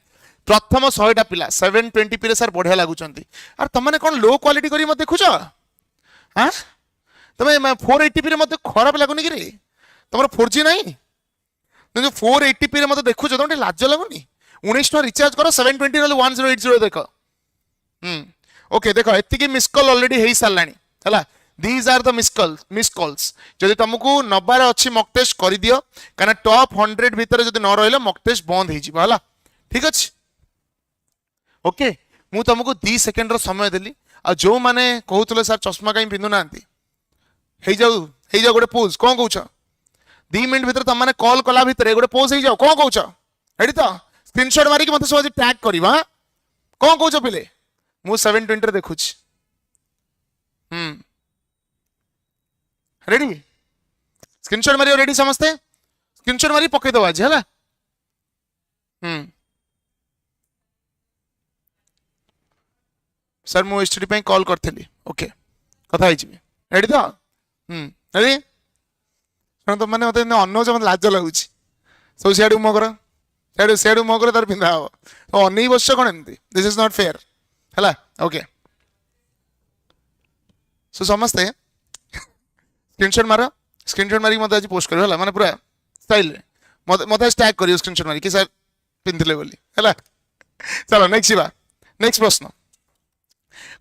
प्रथम 100टा पिला 720 पी सर बढ़िया लगुच तुमने कौन लो क्वालिटी करी मत देखुच हाँ तुम 480 पी मत खराब लगुनि कि तुम 4G ना जो 480 पी मत देखुच तुम लाज लगुनि 19 टका रिचार्ज कर 720 1080 देख ओके देख एति मिस कॉल ऑलरेडी हो सारा है These are the miss calls. जदि तुमको नबार अच्छी मॉक टेस्ट कर दियो कना टॉप 100 भीतर जदि न रहिलो मॉक टेस्ट बंद हे जिवो हला ठीक अछि ओके मु तुमको 2 सेकंड रो समय देली आ जो माने कहउतले सर चश्मा काई पिंदु नांती हे जाऊ गोटे पोज कोन कहउछ 2 मिनिट भीतर तुम माने कॉल कला भीतर गोटे पोज हे जाऊ कोन कहउछ हेडी तो स्क्रीनशॉट मारी कि मते सब टैग करबा कोन कहउछ पिले मु 720 रे देखुछ रेडी स्क्रीनशॉट मारियो रेडी समझते स्क्रीनशॉट मारी पके दो आज है सर मु एसटीडी पे कॉल करथली ओके कथा हिची रेडी तो रेडी तो माने मते अनो जम लाज लागुची सब सियाडू मगर सियाडू मगर तार पिंदा हो तो अनै वर्ष कोन एमती दिस इज नॉट फेयर हला ओके सो समझते स्क्रीनशॉट मारी मत आज पोस्ट करियो हला माने पूरा स्टाइल रे मत आज टैग करियो स्क्रीनशॉट मारी कि सर पिंथले बोली हला चलो नेक्स्ट प्रश्न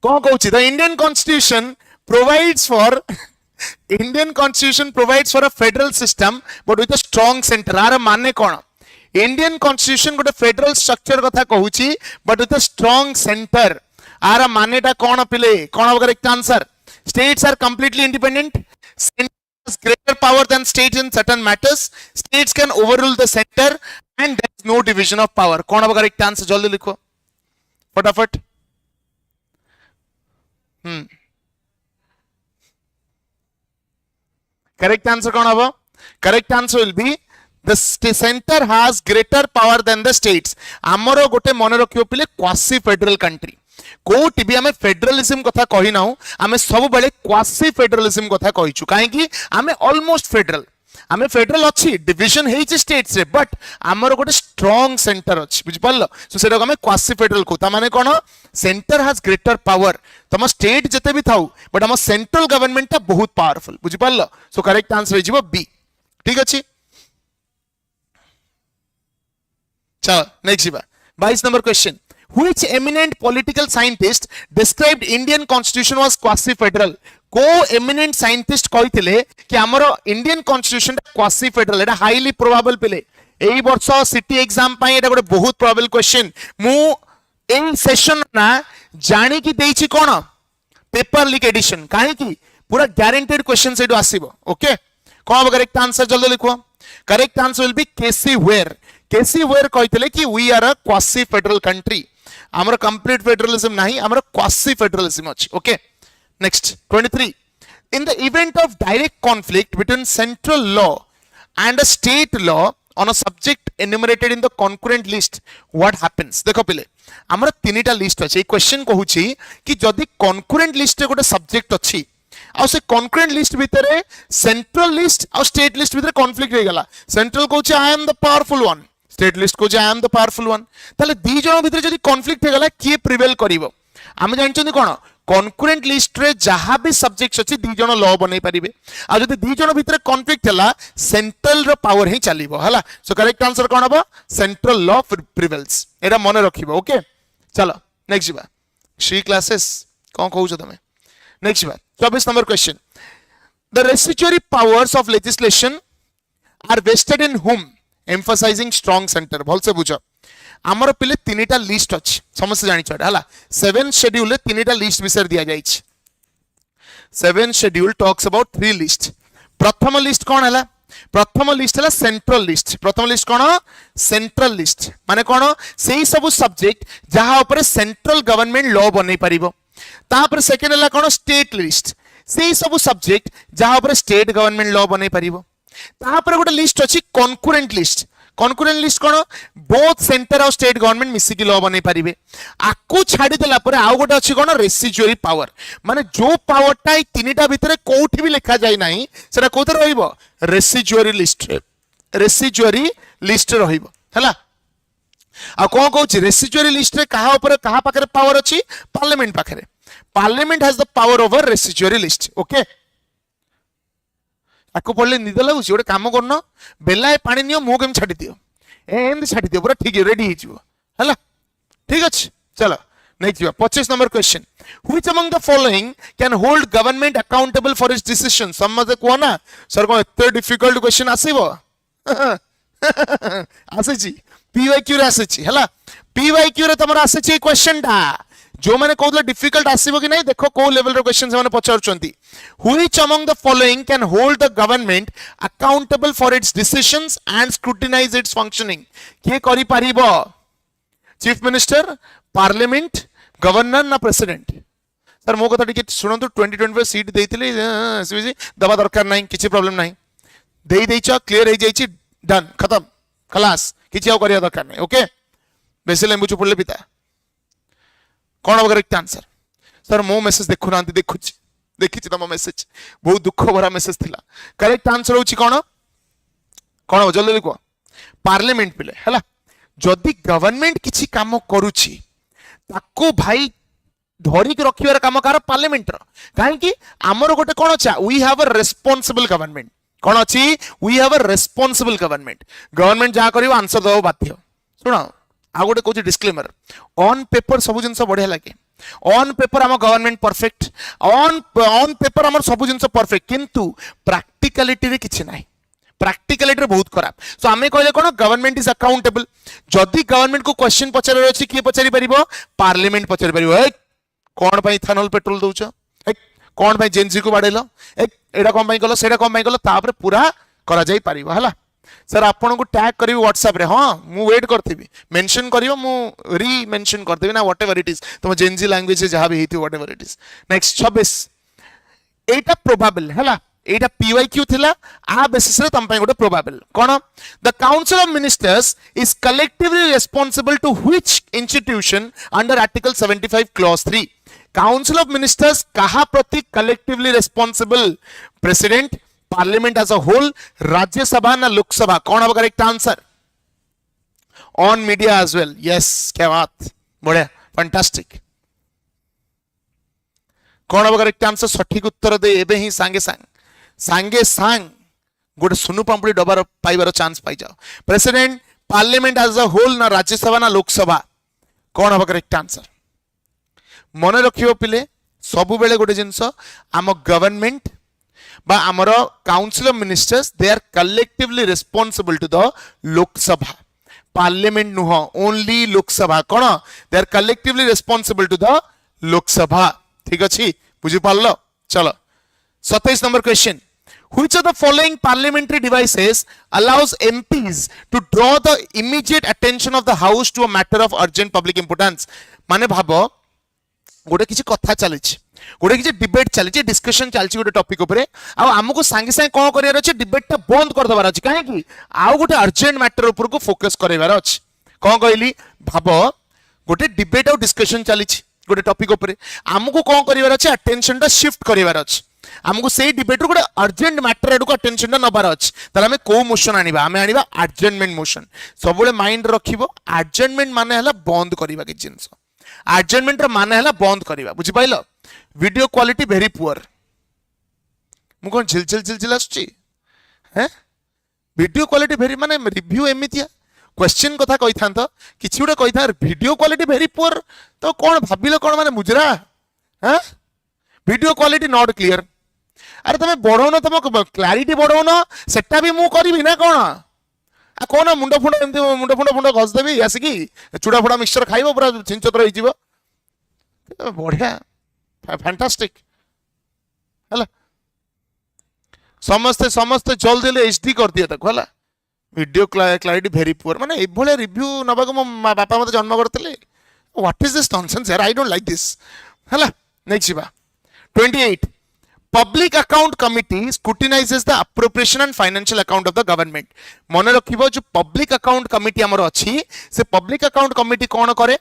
कोन कहउची the Indian constitution provides for a federal system but with a strong centre आर माने कोन इंडियन कॉन्स्टिट्यूशन गोटे फेडरल स्ट्रक्चर कथा कहउची but with a strong centre आर मानेटा कोन पिले कोन हो correct answer states are completely independent center has greater power than states in certain matters states can overrule the center and there is no division of power कौन होगा correct answer जल्दी लिखो फटाफट करेक्ट आंसर कौन होगा correct answer will B the center has greater power than the states आमरो गोटे मन रखियो पिले क्वासी फेडरल कंट्री कोटी भी आमे फेडरलिज्म कथा कहि नाउ आमे सब बेले क्वासी फेडरलिज्म कथा कहिछु काहे कि आमे ऑलमोस्ट फेडरल आमे फेडरल अछि डिवीजन हेछि स्टेट्स रे बट हमर गोटे स्ट्रांग सेंटर अछि बुझ पल्लो सो सेटा आमे क्वासी फेडरल कोता माने कोन सेंटर हैज ग्रेटर पावर तम स्टेट जते भी थाउ बट हम सेंट्रल गवर्नमेंट ता बहुत पावरफुल बुझ पल्लो सो करेक्ट आंसर हे जिवो बी ठीक अछि चलो next 22 number question Which eminent political scientist described Indian constitution was quasi federal? को eminent scientist कहिथिले कि हमरो Indian constitution quasi federal एटा highly probable पिले एई वर्ष सिटी एग्जाम पई एटा गोटे बहुत probable question मु ए सेशन ना जानी की देइछि कोन पेपर लीक एडिशन काहे की पूरा गारंटेड क्वेश्चन से आसीबो ओके कौन अब करेक्ट आंसर जल्दी लिखो करेक्ट आंसर विल बी केसी वेयर कहते कि we are a quasi federal country आमर कंप्लीट फेडरलिज्म नहीं आमर क्वासी फेडरलिज्म अछि okay next 23 in the event of direct conflict between central law and a state law on a subject enumerated in the concurrent list what happens देखो पहले हमर तीनटा list अछि question कहूची कि जदि concurrent list रे गोटे सब्जेक्ट अछि आ से concurrent list भितरे central list आ state list भितरे conflict रहि गला central कहूची I am the powerful one state list कहूची I am the powerful one ताले दी जण भितरे जदि conflict हे गला किए प्रिवेल करिवो आमे जानछन कोन कॉन्करेंट लिस्ट रे जहां भी सब्जेक्ट्स अछि दी जण लॉ बनै परिबे आ जदि दी जण भितर कॉन्फ्लिक्ट हला सेंट्रल रो पावर ही चलीबो हला सो करेक्ट आंसर कोन हबो सेंट्रल लॉ प्रिवेल्स एरा मन रखिबो ओके चलो नेक्स्ट बा सी क्लासेस कोन कहू छ तमे नेक्स्ट बा 24 number question the residuary powers of legislation are vested in whom emphasizing strong center भल से बुझो आमर पिले तीनटा लिस्ट अछि समस्त जानि छडा हला 7 शेड्यूल रे तीनटा लिस्ट विषय दिया जाय छि 7 शेड्यूल टॉक्स अबाउट 3 लिस्ट प्रथम लिस्ट कोन हला प्रथम लिस्ट हला सेंट्रल लिस्ट प्रथम लिस्ट कोन सेंट्रल लिस्ट माने कोन सेही सब सब्जेक्ट जहां ऊपर सेंट्रल गवर्नमेंट लॉ बनै परिबो तापर सेकंड हला कोन स्टेट लिस्ट सेही सब सब्जेक्ट जहां ऊपर स्टेट गवर्नमेंट लॉ बनै परिबो तापर गोटे लिस्ट अछि कॉन्करेंट लिस्ट कोन बोथ सेंटर और स्टेट गवर्नमेंट मिसी की लॉ बनै परिबे आकु छाडी देला पर आउ गोटे अछि कोन रेसिजुअरी पावर माने जो पावर टाई तीनटा भितरे कोठी भी लिखा जाय नाही सेटा कोथे रहइबो रेसिजुअरी लिस्ट रहइबो हला आ कोन कहू छी रेसिजुअरी लिस्ट रे कहा ऊपर कहा पाखरे पावर अछि parliament has the power over residuary list okay आको पढ़ले निद लागुची गोटे काम करन बेलाए पानी नियो मु केम छाडी दियो एंद छाडी दियो पूरा ठीक रेडी हे जिवो हला ठीक अछि चलो next 25 number question which among the following can hold government accountable for it's decision समझे को ना सर को एते डिफिकल्ट क्वेश्चन आसीबो आसे छी पीवाईक्यू रे आसे छी हला पीवाईक्यू रे तमरा आसे छी क्वेश्चन टा जो मैंने कहला डिफिकल्ट आसीबो कि नहीं देखो को लेवल रो क्वेश्चन से माने पचारचंती which among the following can hold the government accountable for its decisions and scrutinize its functioning के करि परिबो चीफ मिनिस्टर पार्लियामेंट गवर्नर ना प्रेसिडेंट सर मो कथा टिके सुनंतु 2025 सीट देइतिले एसबीसी दबा दरकार नहीं किछि प्रॉब्लम नहीं देई देइछ क्लियर हे जाइछि डन खत्म खलास किछि आ करिया दरकार नहीं ओके बेसे लेंबु चुपले पिता कौन अब करेक्ट आंसर सर मो मेसेज देखु नांती देखुची देखिछि तम मेसेज बहुत दुख भरा मेसेज थिला करेक्ट आंसर होची कोन कोन जल्दी लिखो पार्लियामेंट पिले हला जदी गवर्नमेंट किछि काम करूची ताको भाई धरी के रखिवार काम कार पार्लियामेंट रो काहे कि हमर गोटे कोन छ we have a responsible government कोन अछि we have a responsible government जा करियो आंसर दो बाध्य सुनो आ गोटे कहूँ डिस्क्लेमर ऑन पेपर सब जिन बढ़िया लगे ऑन पेपर आम गवर्नमेंट परफेक्ट ऑन पेपर आम सब जिन परफेक्ट किंतु प्रैक्टिकलिटी रे किछि नाही प्रैक्टिकलिटी रे बहुत खराब सो आमे कहले कोन गवर्नमेंट इज अकाउंटेबल जदी गवर्नमेंट को क्वेश्चन पचारे अछि की पचारि परिबो पार्लियामेंट पचारि परिबो ए कोन पई इथेनॉल पेट्रोल दउछ ए कोन पई जेनजी को बाडेलो ए एडा कोन पई कलो सेडा कोन पई कलो तापर पूरा करा जाई परिबो हला सर आपन को टैग करी व्हाट्सएप रे हां मु वेट करथिबी मेंशन करियो मु री मेंशन करथिबी ना व्हाटएवर इट इज तुम जेनजी लैंग्वेज से जहां भी Haiti whatever it is next 26 Etah probable हला एटा पीवाईक्यू थिला आ बेसिस रे तम पई गोटे प्रोबेबल कोन the council of ministers is collectively responsible to which institution under article 75 clause 3 council of ministers कहा प्रति collectively responsible president parliament as a whole Rajya Sabha ना लोकसभा कौन अब correct answer on media as well yes क्या बात बढ़िया fantastic कौन अब करेक्ट आंसर सठिक उत्तर दे एबे ही सांगे सांग गोटे सुनु पांपड़ी डबार पाइबार चांस पाई जाओ president parliament as a whole ना राज्यसभा ना लोकसभा कौन अब करेक्ट आंसर मन रखियो पिले सबु बेले गोटे जिंस आम गवर्नमेंट बा आमरो council of ministers they are collectively responsible to the Lok Sabha parliament नुह ओनली लोकसभा कौन they are collectively responsible to the Lok Sabha ठीक अच्छी बुझी पार्ल चलो 27 number question which of the following parliamentary devices allows MPs to draw the immediate attention of the house to a matter of urgent public importance माने भाबो गोटे किसी कथा चली गोटे किसी डिबेट चली डिस्कशन चलती गोटे टॉपिक उपरे आ हमको सांगे सांगे कौन करियार अछि डिबेट ता बंद कर दबार अछि काहे कि आउ गोटे अर्जेंट मैटर ऊपर को फोकस करबार अछि कौन कहली भाबो गोटे डिबेट और डिस्कशन चली गोटे टॉपिक उपरे हमको कौन करिवार अछि अटेंशन ता शिफ्ट करिवार अछि हमको से डिबेट रो गोटे अर्जेंट मैटर एडको अटेंशन ता नबार अछि तले हमें को मोशन आनिबा हमें आनिबा अर्जेंटमेंट मोशन सबले माइंड रखिबो अर्जेंटमेंट माने हला बंद करिबा के जिंस अर्जेंटमेंट रो माने हला बंद करिबा बुझि pilo video quality very poor मु कोन झिलझिल आछी हैं वीडियो क्वालिटी वेरी माने रिव्यू एमितिया क्वेश्चन कथा कहि थांत किछि उडे कहि था वीडियो क्वालिटी वेरी पुअर तो कोन भाबिलो कोन माने मुजरा हैं वीडियो क्वालिटी नॉट क्लियर अरे तमे बढ़ौनो तम क्लैरिटी बढ़ौनो सेटा भी मु करबी ना कोन आ कोन मुंडो फुंडो घस देबी आसिकी चूड़ा फुड़ा मिक्सचर खाइबो पूरा छिंचतर होई जीवो बढ़िया फैंटास्टिक हला समस्ते समस्ते जल्दी ले एचडी कर दिया तक हला वीडियो क्लैरिटी वेरी पुअर माने ए भले रिव्यू नबाको मो बापा मते जन्म करतले व्हाट इज दिस नॉनसेंस यार आई डोंट लाइक दिस हला नेक्स्ट बा 28 Public Account Committee scrutinizes the appropriation and financial account of the government. मन रखिबो जो Public Account Committee हमर अछि से Public Account Committee कोन करे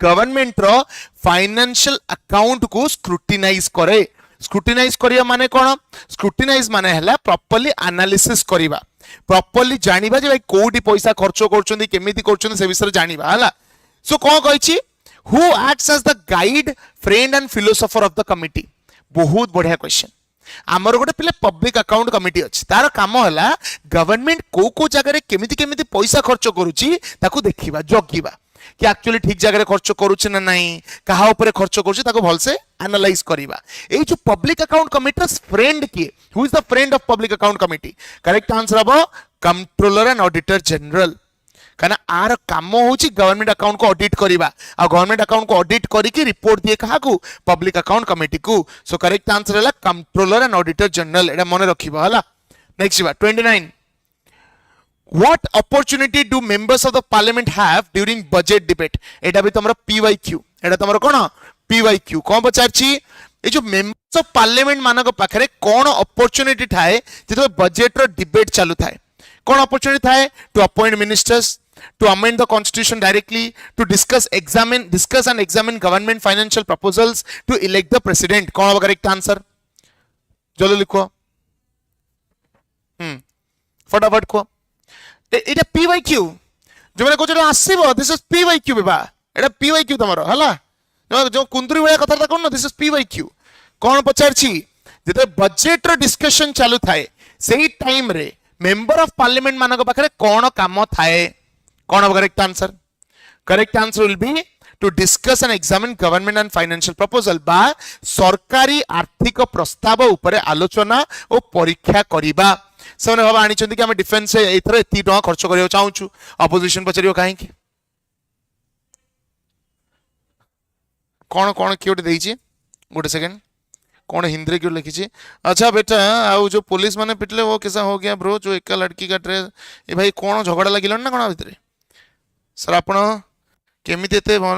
गवर्नमेंट रो फाइनेंशियल अकाउंट को स्क्रूटिनाइज करे स्क्रूटिनाइज करिया माने कोन स्क्रूटिनाइज माने हला प्रॉपर्ली एनालिसिस करिबा प्रॉपर्ली जानिबा जे भाई कोडी पैसा खर्च करचोंदी केमिति करचोंदी से विषय जानिबा हला सो कोन कहिछि who acts as the guide friend and philosopher of the committee बहुत बढ़िया क्वेश्चन आमर गोटे पिले पब्लिक अकाउंट कमिटी अछि तार काम हला गवर्नमेंट को जगह रे केमिति केमिति पैसा खर्च करूची ताको देखिबा जगिबा कि एक्चुअली ठीक जगह खर्च करूछ ना नहीं कहा ऊपर खर्च करूछ ताको भल से एनालाइज करिबा ए जो पब्लिक अकाउंट कमिटी फ्रेंड की who is the friend of public account committee correct answer हबो कंट्रोलर एंड ऑडिटर जनरल कहना आर काम होची गवर्नमेंट अकाउंट को ऑडिट करिबा आ गवर्नमेंट अकाउंट को ऑडिट करी की रिपोर्ट दिए कहा को पब्लिक अकाउंट कमिटी को सो करेक्ट आंसर हला कंट्रोलर एंड ऑडिटर जनरल एडा मने रखिबा हला नेक्स्ट बा 29 What opportunity do members of the parliament have during budget debate? एटा भी तमरो PYQ एटा तमरो कोन PYQ कोन पचारची ए जो मेंबर्स ऑफ पार्लियामेंट मानक पाखरे कोन अपॉर्चुनिटी थाए जेतो बजेट रो डिबेट चालू थाए कोन अपॉर्चुनिटी थाए to appoint ministers to amend the constitution directly to discuss and examine government financial proposals to elect the president cone correct answer जल्दी लिखो फटाफट को एटा PYQ जो मैंने कोचो आसीबो दिस इज PYQ बेबा एटा PYQ तमरो हला जो कुंदरी वाला कथा कोन दिस इज PYQ कोन पचारछि जेते बजेट रो डिस्कशन चालू थाए सेही टाइम रे मेंबर ऑफ पार्लियामेंट मानक पाखरे कोन काम थाए कोन correct answer correct answer will be to discuss and examine government and financial proposal बा सरकारी आर्थिक प्रस्ताव ऊपर आलोचना और परीक्षा करिबा सेने बाबा आनी चंदी कि हम डिफेंस से एथरे एती टका खर्च करियो चाहूछु अपोजिशन पचरियो काहे कि कोन कोन क्योट देइची गुड सेकंड कौन हिंदी क्यों लिखी छी अच्छा बेटा आउ जो पुलिस माने पिटले वो कैसा हो गया ब्रो जो एक लड़की का ड्रेस ए भाई कौन झगड़ा लगिल ना कौन भितर सर आपण केमिति एते ओ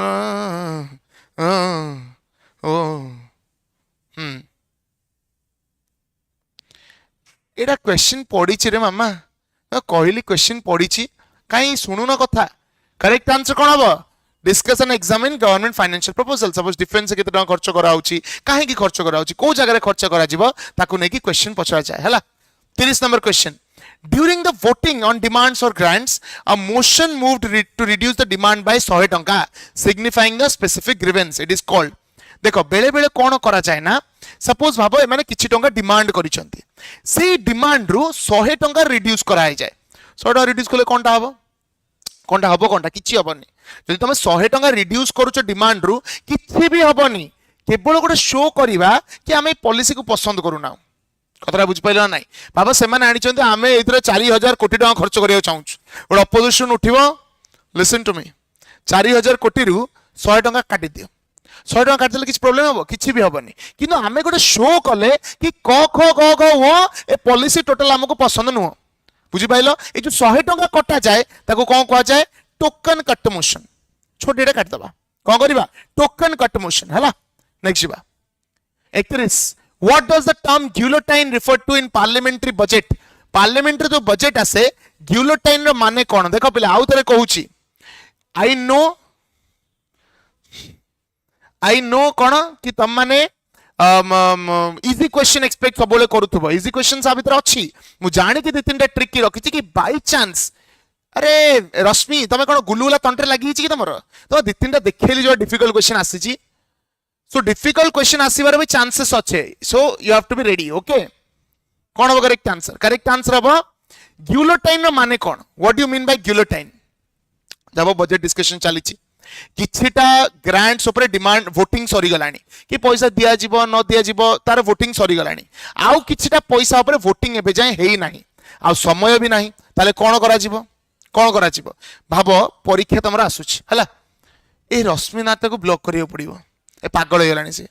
एटा क्वेश्चन पड़ी रे मामा कहली क्वेश्चन पड़ी कहीं शुणु न कथा करेक्ट आंसर कौन हम discuss and examine government financial proposal suppose defence से केते टका खर्च करा होची काहे की खर्च करा होची को जगह रे खर्च करा जिवो ताकू नै की क्वेश्चन पछरा जाय हला 30 number question during the voting on demands और grants a motion moved to reduce the demand by 100 टका signifying a specific grievance it is called देखो बेले बेले कोन करा जाय ना सपोज भाबो ए माने किछि टका डिमांड करिसंती से डिमांड रु 100 टका रिड्यूस कराय जाय 100 टका रिड्यूस कोले कोनटा हबो कोनटा किछि हबनी जदि तुम 100 टका रिड्यूस करूछ डिमांड रु किछि भी हबनी केवल गोटे शो करिवा कि आमे पॉलिसी को पसंद करूना कतरा बुझ पाइला नै बाबा से माने आनी चंते आमे एथरे 4000 कोटी टका खर्च करियो चाहूछ गोटे अपोजिशन उठिबो लिसन टू मी 4000 कोटी रु 100 टंका काटी दियो 100 टंका काटले किछ प्रॉब्लम हबो किछि भी हबनी किंतु आमे गोटे शो कले कि क ख ग घ वो ए पॉलिसी टोटल हमको पसंद नुह बुझी पाइलो ए जो 100 टंका कटा जाए ताको कोन कहा जाए टोकन कट मोशन छोटीटा काट दबा कोन करबा टोकन कट मोशन हला नेक्स्ट बा 31 what does the term guillotine refer to in parliamentary budget parliamentary जो बजट आसे गिलोटाइन रो माने कोन देखो पहिले आउ तरे कहूची आई नो कोन कि तुम माने इजी क्वेश्चन एक्सपेक्ट सब बोले करूथबो इजी क्वेश्चन सा भीतर अछि मु जानि कि दे तीनटा ट्रिक रखिछि कि बाय चांस अरे रश्मि तमे कोन गुलुगुला तंत्रे लागि छि कि तमरो तो दे तीनटा देखैली जो डिफिकल्ट क्वेश्चन आसी सो डिफिकल्ट क्वेश्चन आसीबार भी चांसेस अच्छे so you have to be ready okay कौन हम करेक्ट आंसर हम गिलोटाइन माने कौन what you mean by guillotine जब बजट डिस्कशन चली किछिटा ग्रांट्स ऊपर डिमांड वोटिंग सरी गलानी कि पैसा दिया जीवो न दिया जीवो तार वोटिंग सरी गलानी आउ किछिटा पैसा ऊपर वोटिंग एबे जाय हेई नाही आ समय भी नाही ताले कोन करा जीवो भाबो परीक्षा तमरा आसुची हला ए रश्मिनाथ को ब्लॉक करियो पड़िबो ए पागल हो गलानी से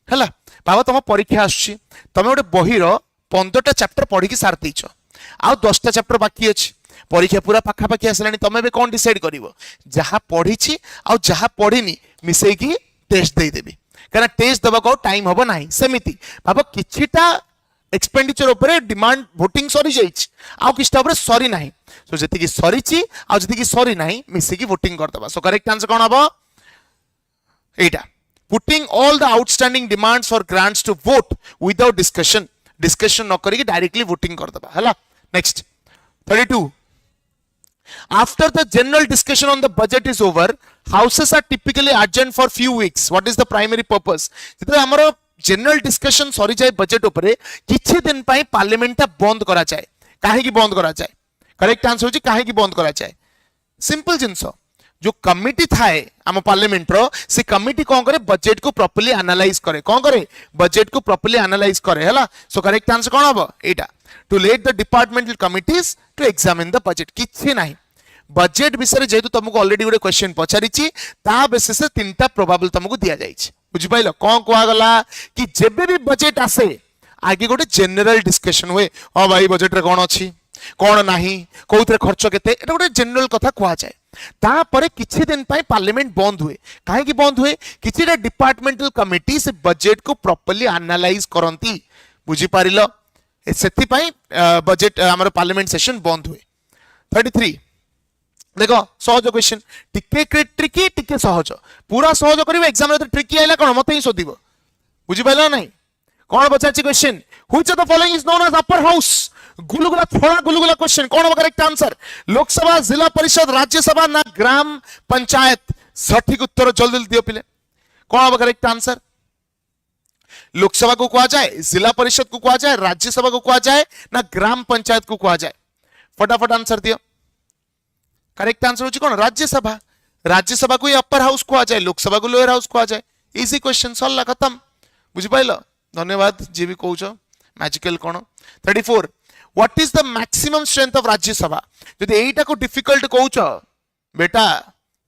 हला बाबा तुम परीक्षा आसुची तुम गोटे बहिर 15टा चैप्टर पढ़ी की सार देछ आ 10टा चैप्टर बाकी अछि परीक्षा पूरा पाखा पाखी आसलानी तमे बे कोन डिसाइड करिवो जहा पढ़ी छी आ जहा पढ़ीनी मिसई की टेस्ट दे देबी कारण टेस्ट दबा को टाइम हबो नाही सेमिति बाबा किछिटा एक्सपेंडिचर ऊपर डिमांड वोटिंग सरी जाइछ आ किछटा ऊपर सरी नाही सो जति की सरी छी आ जति की सरी नाही मिसई की वोटिंग कर दबा सो करेक्ट आंसर कोन हबो एटा putting all the outstanding demands for grants to vote without discussion न करी डायरेक्टली वोटिंग कर दबा हला next 32 after the general discussion on the budget is over houses are typically adjourned for few weeks what is the primary purpose जते हमरो general discussion सरी जाय budget ऊपर किछि दिन पई पार्लियामेंट ता बंद करा जाय काहे की बंद करा जाय करेक्ट आंसर होची काहे की बंद करा जाय सिंपल जिंस जो कमिटी थाए आम पार्लियामेंट रो से कमिटी कौन करे बजट को प्रॉपर्ली एनालाइज करे कौन करे बजट को प्रॉपर्ली एनालाइज करे हला सो करेक्ट आंसर कौन हबो एटा to let the departmental committees to examine the budget किछि नाही बजट विषय जेतु तुमको ऑलरेडी गोटे क्वेश्चन पचारिछि ता बेसिस से तीनटा प्रोबेबल तुमको दिया जाइछि बुझि पाइलो कोन कोआ गला कि जेबे भी बजट आसे आगे गोटे जनरल डिस्कशन हुए ओ भाई बजट रे कोन अछि कोन नाही कोउतरे खर्च केते एटा गोटे जनरल कथा कोआ जाय तापरे किछि दिन पई पार्लियामेंट बंद हुए काहे की बंद हुए किछिटा डिपार्टमेंटल कमिटी से बजट को प्रॉपर्ली एनालाइज करंती बुझी पारिलो सेति पई बजट हमर पार्लियामेंट सेशन बंद हुए 33 देखो सहज क्वेश्चन टिके ट्रिकी टिके सहज पूरा सहज करिवे एग्जाम रे ट्रिकी आइला कोन मते ही सोदिबो बुझी पाइलो नाही कोन बचाची question which of the following is known as upper house गुलगुला थोड़ा गुलगुला क्वेश्चन कौन होगा करेक्ट आंसर लोकसभा जिला परिषद राज्यसभा ना ग्राम पंचायत सठिक उत्तर जल्दी जल्दी दियो पिले कौन होगा करेक्ट आंसर लोकसभा को कहा जाए जिला परिषद को कहा जाए राज्यसभा को कहा जाए ना ग्राम पंचायत को कहा जाए फटाफट आंसर दियो करेक्ट आंसर होची कौन राज्यसभा राज्यसभा को अपर हाउस कहा जाए लोकसभा को लोअर हाउस कहा जाए इजी क्वेश्चन सरला खत्म बुझी पाइलो धन्यवाद जी भी कहूछ मैजिकल कौन 34 What is the maximum strength of Rajya Sabha? यदि एटा को डिफिकल्ट कहूछ बेटा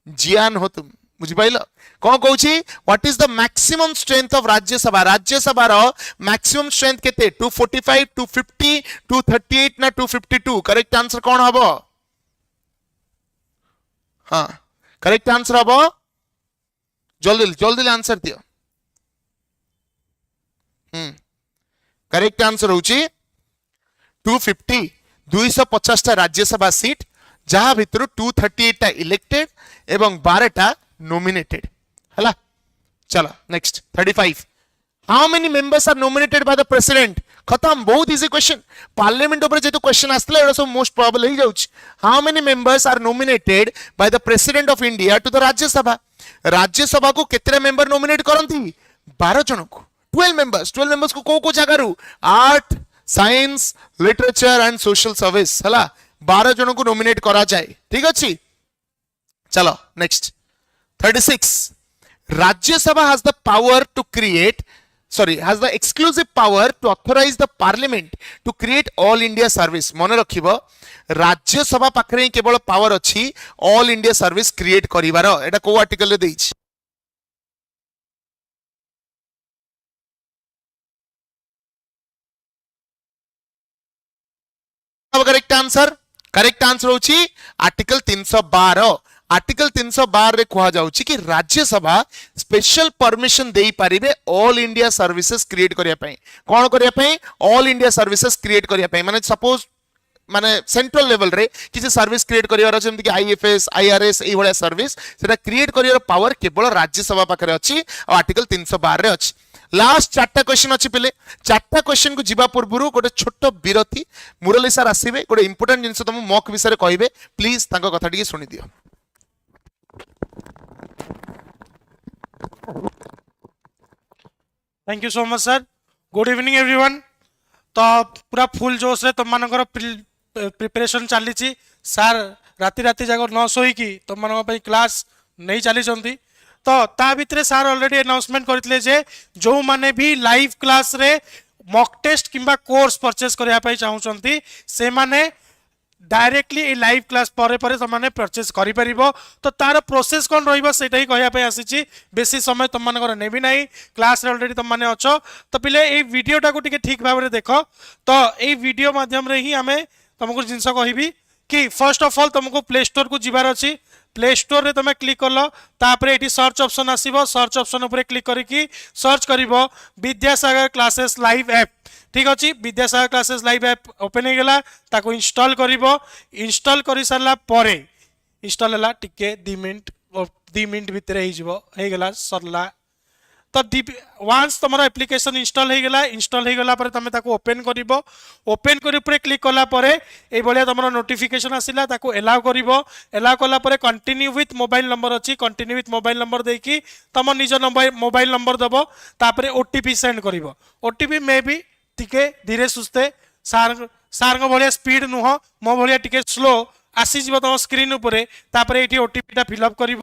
जियान हो तुम बुझी पाइलो कौन कहूची What is the maximum strength of Rajya Sabha row maximum strength केते 245 250 238 ना 252 करेक्ट आंसर कौन हबो हां करेक्ट आंसर हबो जल्दी जल्दी आंसर दियो करेक्ट आंसर होची 250 250 टा राज्यसभा सीट जहां भितर 238 टा इलेक्टेड एवं 12 टा नॉमिनेटेड हला चलो next 35 how many members are nominated by the president खत्म बहुत इजी क्वेश्चन पार्लियामेंट ऊपर जेतु क्वेश्चन आस्तले एडा सब मोस्ट प्रोबेबल ही जाउछ how many members are nominated by the president of India to the Rajya Sabha को केतरे मेंबर नॉमिनेट करंती 12 जन को 12 मेंबर्स को को जगह रु 8 science literature and social service हला 12 जन को नॉमिनेट करा जाए ठीक अच्छी चलो next 36 Rajya Sabha has the power to create sorry, has the exclusive power to authorize the parliament to create all India service. मन रखिबो राज्य सभा पाखरे केवल पावर अछि ऑल इंडिया सर्विस क्रिएट करिवार. एटा को आर्टिकल रे देइछि. करेक्ट आंसर होची आर्टिकल 312. आर्टिकल 312 रे कहा जाउची कि राज्यसभा स्पेशल परमिशन देई पारिबे ऑल इंडिया सर्विसेज क्रिएट करिया पई. कोन करिया पई? ऑल इंडिया सर्विसेज क्रिएट करिया पई. माने सपोज माने सेंट्रल लेवल रे किसी सर्विस क्रिएट करिवार अछि, जेमति कि आईएफएस आईआरएस एई भलिया सर्विस सेटा क्रिएट करिवार पावर केवल राज्यसभा पाखरे अछि और आर्टिकल 312 रे अछि. लास्ट चारटा क्वेश्चन अच्छी पिले. चारटा क्वेश्चन को जीवा पूर्व गोटे छोट विरति मुरली सर आसवे गोटे इंपोर्टेंट जिनस तुम मॉक विषय कहे. प्लीज तांको कथा टिके सुनि दियो. Thank you so much sir. Good evening everyone. तो पूरा फुल जोश रे तुम मानकर प्रिपरेशन चली सर राति राति जाक न शोईकी तुम मान क्लास नहीं चली. तो ता भितर सर ऑलरेडी अनाउंसमेंट करते जे जो माने भी लाइव क्लास रे मॉक टेस्ट किंबा कोर्स परचेस करया पई चाहउचंती से माने डायरेक्टली ए लाइव क्लास परे परे तमाने परचेस करि परिबो. तो तार प्रोसेस कोन रहइबो सेटा ही कहया पई आसीची. बेसी समय तुम मानकर नेबी नाही. क्लास रे ऑलरेडी तुम माने अछो. तो पिले ए वीडियोटा को टिके ठीक भाबरे देखो. तो ए वीडियो माध्यम रे ही हमें तुमको जिंस कहबी कि फर्स्ट ऑफ ऑल तुमको प्ले स्टोर को जिबार अछि. प्ले स्टोर रे तुम क्लिक करलो तापरे एटी सर्च ऑप्शन आसीबो. सर्च ऑप्शन ऊपर क्लिक करिकी सर्च करिवो विद्यासागर क्लासेस लाइव ऐप. ठीक अछि. Vidyasagar classes live app open हे गेला. ताको इंस्टॉल करिवो. इंस्टॉल करि सरला परे इंस्टॉल हला टिके 2 मिनिट भितर हे जिवो. हे गेला सरला. तो वंस तुम एप्लिकेशन इंस्टॉल हो गला. इंस्टॉल हो गला तुम ओपन कर. ओपन कर क्लिक कला ये भाया तुम नोटिफिकेशन आसला एलाउ कर. एलाउ कला कंटिन्यू विथ मोबाइल नंबर अच्छी. कंटिन्यू विथ मोबाइल नंबर देकी तुम निज मोबाइल नंबर दब. तापर ओटीपी सेंड कर. ओटीपी मे भी टिके धीरे सुस्ते सार भाया स्पीड नुह मो भाया टिके स्लो आसीज तुम स्क्रीन उपरे. तापर ये ओटीपीटा फिलअप कर.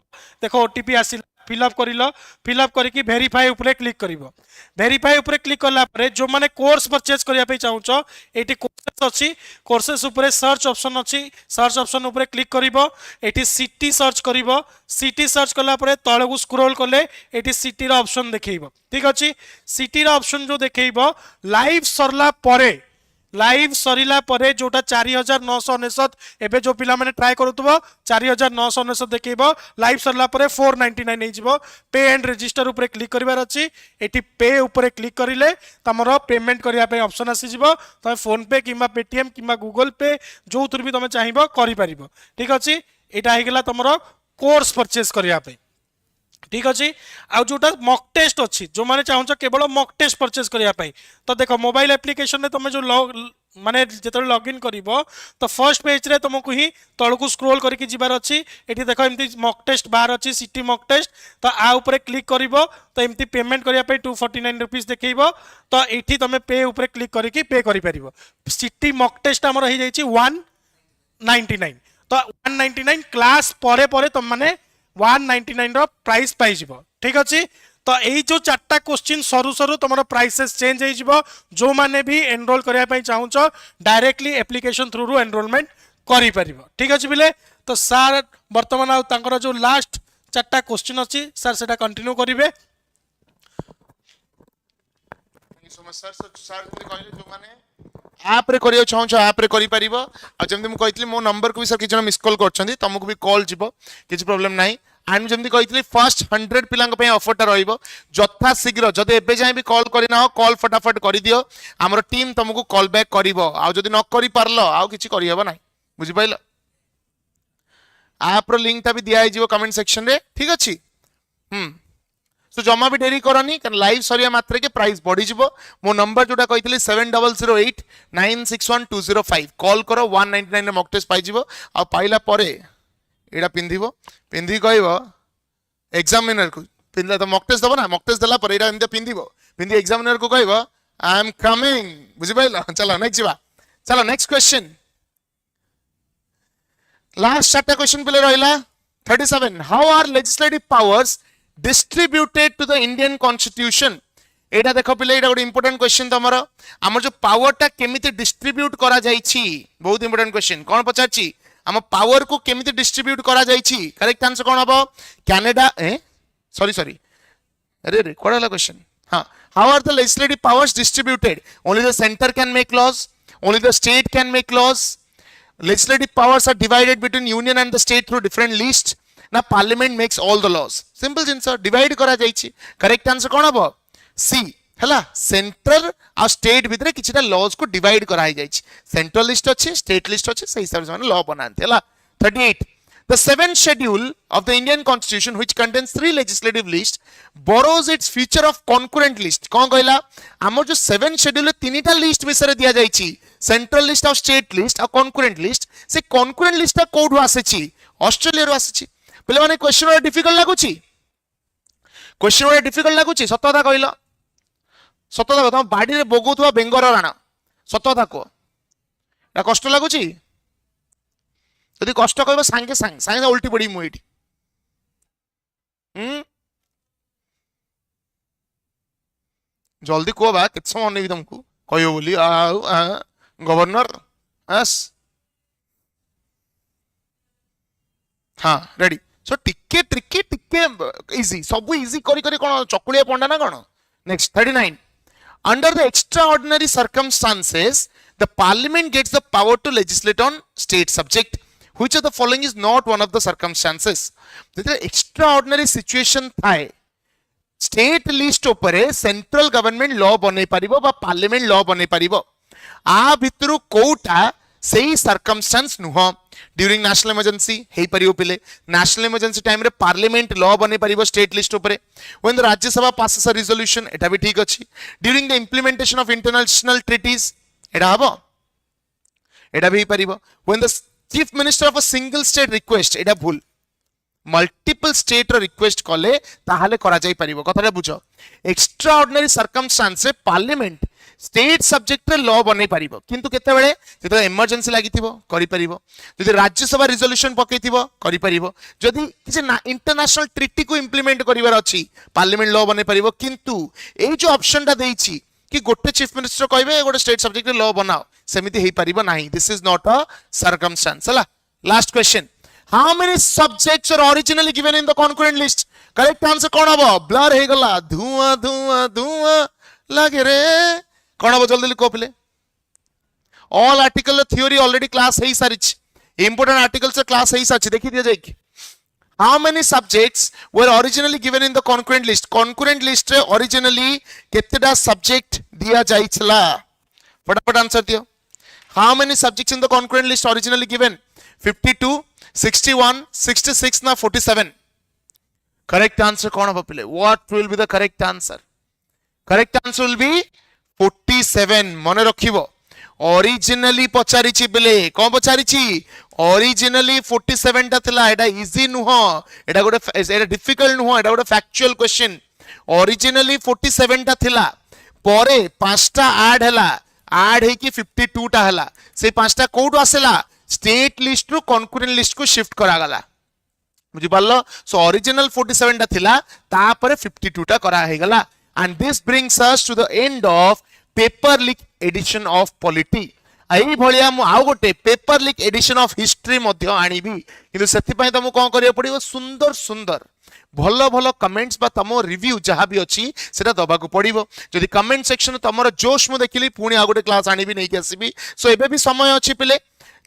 देख ओटीपी आसिला फिलअप कर. फिलअप करके वेरीफाई ऊपर क्लिक कर. वेरीफाई ऊपर क्लिक कला जो माने कोर्स परचेज करने चाहूच ये कोर्सेस अच्छी. कोर्सेस ऊपर सर्च ऑप्शन अच्छी. सर्च ऑप्शन ऊपर क्लिक कर. ये सिटी सर्च कर. सिटी सर्च कला तल को स्क्रोल कले ये सिटी ऑप्शन देखो. ठीक अच्छे. सिटी ऑप्शन जो देखो लाइव सरला परे लाइव सरीला परे जोटा 4999 एबे जो पिला माने ट्राई करूतबो 4999 देखैबो. लाइव सरला परे 499 हे जिवो. पे एंड रजिस्टर ऊपर क्लिक करिवार अछि. एटी पे ऊपर क्लिक करिले तमरो पेमेंट करिया पे ऑप्शन आसी जिवो. तमे फोन पे किंबा पेटीएम किंबा गूगल पे जो थ्रू भी तमे चाहिबो करि परिबो. ठीक अछि. एटा हे गेला तमरो कोर्स परचेस करिया पे. ठीक अच्छे. आउ जोटा मॉक टेस्ट अच्छी जो मैंने चाहूँ केवल मॉक टेस्ट परचेस करने. तो देख मोबाइल एप्लिकेशन तुम जो माने जो लॉगिन कर तो फर्स्ट पेज रे तुमको ही तल को स्क्रोल करके जीवार अच्छी. ये देख एमती मॉक टेस्ट बार अच्छी सिटी मॉक टेस्ट. तो आ ऊपर क्लिक कर तो एमती पेमेंट करने 249 रुपीज देखो. तो ये तुम पे ऊपर क्लिक करके पे कर. सिटी मॉक टेस्ट आमर हो जाए 199. तो 199 क्लास परे परे तुम मैंने 199 रो प्राइस पाई जिवो. ठीक अच्छे. तो यही जो 4टा क्वेश्चन सरू सरू तुम प्राइसेस चेंज हो. जो माने भी एनरोल करने चाहूच डायरेक्टली एप्लिकेशन थ्रू एनरोलमेंट करि परिबो. ठीक अच्छे पिले. तो सर वर्तमान आउ जो लास्ट 4टा क्वेश्चन अच्छी सर सेटा कंटिन्यू करिवे. आप रे करियो चाहूछ आप रे करि परिबो. आ जेमति मु कहितली मो नंबर को भी सर कि जन मिस कॉल करछंदी तुमको भी कॉल जिवो किछ प्रॉब्लम नाही. एंड जेमति कहितली फर्स्ट 100 पिलांग पे ऑफरटा रहइबो जथा शीघ्र जदि एबे जाय भी कॉल करिना हो कॉल फटाफट करि दियो. हमर टीम तुमको कॉल बैक करिवो. आ जदि न करि पारलो आ किछ करि हेबो नाही. बुझि पाइलो. आप रो लिंक ता भी दिया जिवो कमेंट सेक्शन रे. ठीक अछि. सो जमा भी डेरी करनी कारण लाइव सरिया मात्रे के प्राइस बढ़ी जिवो. मो नंबर जोटा कहितली 7008 961205 कॉल करो. 199 रे मॉक टेस्ट पाई जिवो. आ पाइला परे एडा पिंधिबो पिंधि कहबो एग्जामिनर को पिंधला तो मॉक टेस्ट दबो ना. मॉक टेस्ट देला परे एडा एंते पिंधिबो. पिंधि एग्जामिनर को कहबो आई एम कमिंग. बुझि पाइलो. चलो नेक्स्ट जिबा. चलो नेक्स्ट क्वेश्चन. लास्ट 4टा क्वेश्चन पले रहिला 37. How are legislative powers distributed to the Indian Constitution? एटा देखो पिले एटा गोटे इंपोर्टेंट क्वेश्चन तमरो हमर जो पावर टा केमिति डिस्ट्रीब्यूट करा जाईछि बहुत इंपोर्टेंट क्वेश्चन कोन पचारछि हम पावर को केमिति डिस्ट्रीब्यूट करा जाईछि करेक्ट आंसर कोन हबो कनाडा सॉरी अरे रे कोडला क्वेश्चन हां how are the legislative powers distributed only the centre can make laws only the state can make laws legislative powers are divided between union and the state through different lists ना parliament makes all the laws simple jeans divide करा जाईछि correct answer कोन हबो C हला central आ state भितरे किछटा laws को divide करा ही जाईछि central list अछि state list अछि सही हिसाब से माने लॉ बनांते हला 38 The seventh schedule of the Indian Constitution, which contains 3 legislative lists, borrows its feature of concurrent list. कौन कहला? आमर जो 7th schedule तीनिटा लिस्ट विषय दिया जाइछि सेंट्रल लिस्ट और स्टेट लिस्ट और कॉन्करेंट लिस्ट से कॉन्करेंट लिस्ट कोड आसेछि ऑस्ट्रेलिया रो आसेछि पहिले माने क्वेश्चन रे डिफिकल्ट लागुछि क्वेश्चन रे डिफिकल्ट लागुछि सतता कहला सतता तुम बाडी रे बगुथवा बेंगर राणा सतता को ना कष्ट लागुछि यदि कष्ट कहबो सांगे सांगे उल्टी पड़ी मु एठी जल्दी को बा केत समय अनेबी तुमको कहयो बोली गवर्नर यस हाँ रेडी सो टिके ट्रिकी टिके इजी सब इजी करी करी कोन चकुलिया पंडा ना कोन next 39 under the extraordinary circumstances the parliament gets the power to legislate on state subject which of the following is not one of the circumstances the extraordinary situation थाए state list उपरे central government law बनै परिबो बा parliament law बनै परिबो आ भितरु कोटा सेही circumstance नुह during national emergency हेई परिबो पिले नेशनल इमरजेंसी टाइम रे पार्लियामेंट लॉ बनै परिबो स्टेट लिस्ट उपरे when the Rajya Sabha passes a resolution एटा भी ठीक अछि during the implementation of international treaties एटा हबो एटा भी परिबो when the chief minister of a single state request एटा भूल मल्टीपल स्टेट रो रिक्वेस्ट कले ताहाले करा जाई परिबो कथारे बुझो एक्स्ट्रा ऑर्डिनरी सर्कमस्टेंस रे पार्लियामेंट स्टेट सब्जेक्ट रे लॉ बनै परिबो किंतु केते बेले जेते इमरजेंसी लागिथिबो करि परिबो जदि राज्यसभा रिजोल्यूशन पकेइथिबो करि परिबो जदि किछि इंटरनेशनल ट्रीटी को इंप्लीमेंट करिवार अछि पार्लियामेंट लॉ बनै परिबो किंतु ए जो ऑप्शन टा देइछि कि गोटे चीफ मिनिस्टर कहबे गोटे स्टेट सब्जेक्ट रे लॉ बनाओ सेमिति हेई परिबो नाही this is not a circumstance हला last question How many subjects are originally given in the concurrent list? Correct answer कौन हबो ब्लर हे गला धुआं धुआं धुआं लागे रे कौन हबो जल्दी लिखो पले all article theory already class है सारिच important articles class है सारिच देखि दिया जाए How many subjects were originally given in the concurrent list? Concurrent list रे originally केतेटा subject दिया जाइछला फटाफट आंसर दियो How many subjects in the concurrent list originally given? 52 61 66 na 47 correct answer कौन हबो पिले what will be the correct answer will be 47 मने रखिबो originally पचारिछि पिले कोन पचारिछि originally 47 टा थिला एटा इजी नुह एटा गोटे एटा डिफिकल्ट नुह एटा गोटे फैक्चुअल क्वेश्चन originally 47 टा थिला परे पांचटा ऐड हला ऐड हे कि 52 टा हला से पांचटा कोड आसेला स्टेट लिस्ट रु कॉन्करेंट लिस्ट को शिफ्ट करा गला बुझि पालो सो ओरिजिनल 47 टा थिला ता परे 52 टा करा हे गला and this brings us to the end of paper leak edition of polity आई भलिया मु आउ गोटे paper leak edition of history मध्ये आनिबी किंतु सेति पय तमु कोन करियो पडिबो सुंदर सुंदर भलो भलो कमेंट्स बा तमो रिव्यू जहा भी अछि सेटा दबा को पडिबो जदि कमेंट सेक्शन तमरो जोश मु देखिली पुणी आ गोटे क्लास आनिबी नै के आसीबी सो एबे भी समय अछि पिले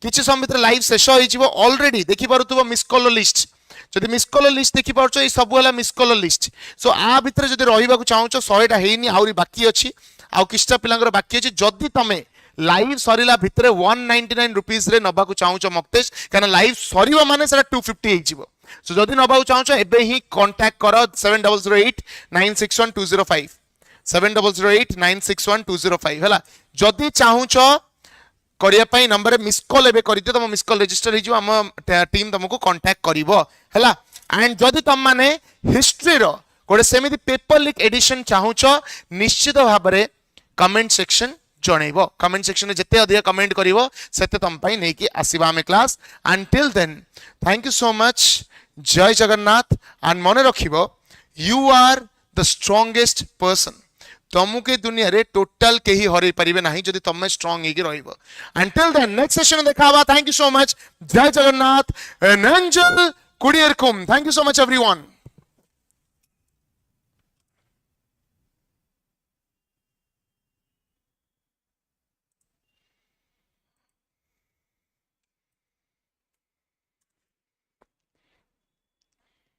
किछि समय भीतर लाइव शेष होई जिवो ऑलरेडी देखि पारुतबो मिस कॉल लिस्ट जदि मिस कॉल लिस्ट देखि पारछो ए सब हला मिस कॉल लिस्ट सो आ भीतर जदि रहिबा को चाहूछो 100 टा हेइनी आउरी बाकी अछि आ किछटा पिलांगर बाकी अछि जदि तमे लाइव सरीला भीतर 199 रुपीस रे नबा को चाहूछो मक्तेश काना लाइव सरीबा माने सेटा 250 हेइ जिवो सो जदि नबा को चाहूछो एबे ही कांटेक्ट करो 7008961205 7008961205 हला जदि चाहूछो करिया पई नंबर मिस कॉल एबे करिते तम मिस कॉल रजिस्टर हिजो हम टीम तुमको कांटेक्ट करिवो हला एंड जदि तम माने हिस्ट्री रो कोडे सेमिति पेपर लीक एडिशन चाहूछो निश्चित भाबरे कमेंट सेक्शन जणैबो कमेंट सेक्शन में जते अधिक कमेंट करिवो सेते तम पई नै कि आसीबा हम class until then thank you so much जय जगन्नाथ एंड मने रखिबो you are the strongest person तुमको ए दुनिया रे टोटल केही हरई परिबे नाही जदि तमे स्ट्रांग हेकी रहइबो अंटिल देन नेक्स्ट सेशन देखाबा थैंक यू सो मच जय जगन्नाथ नंजल कुडियर कुम thank you so much everyone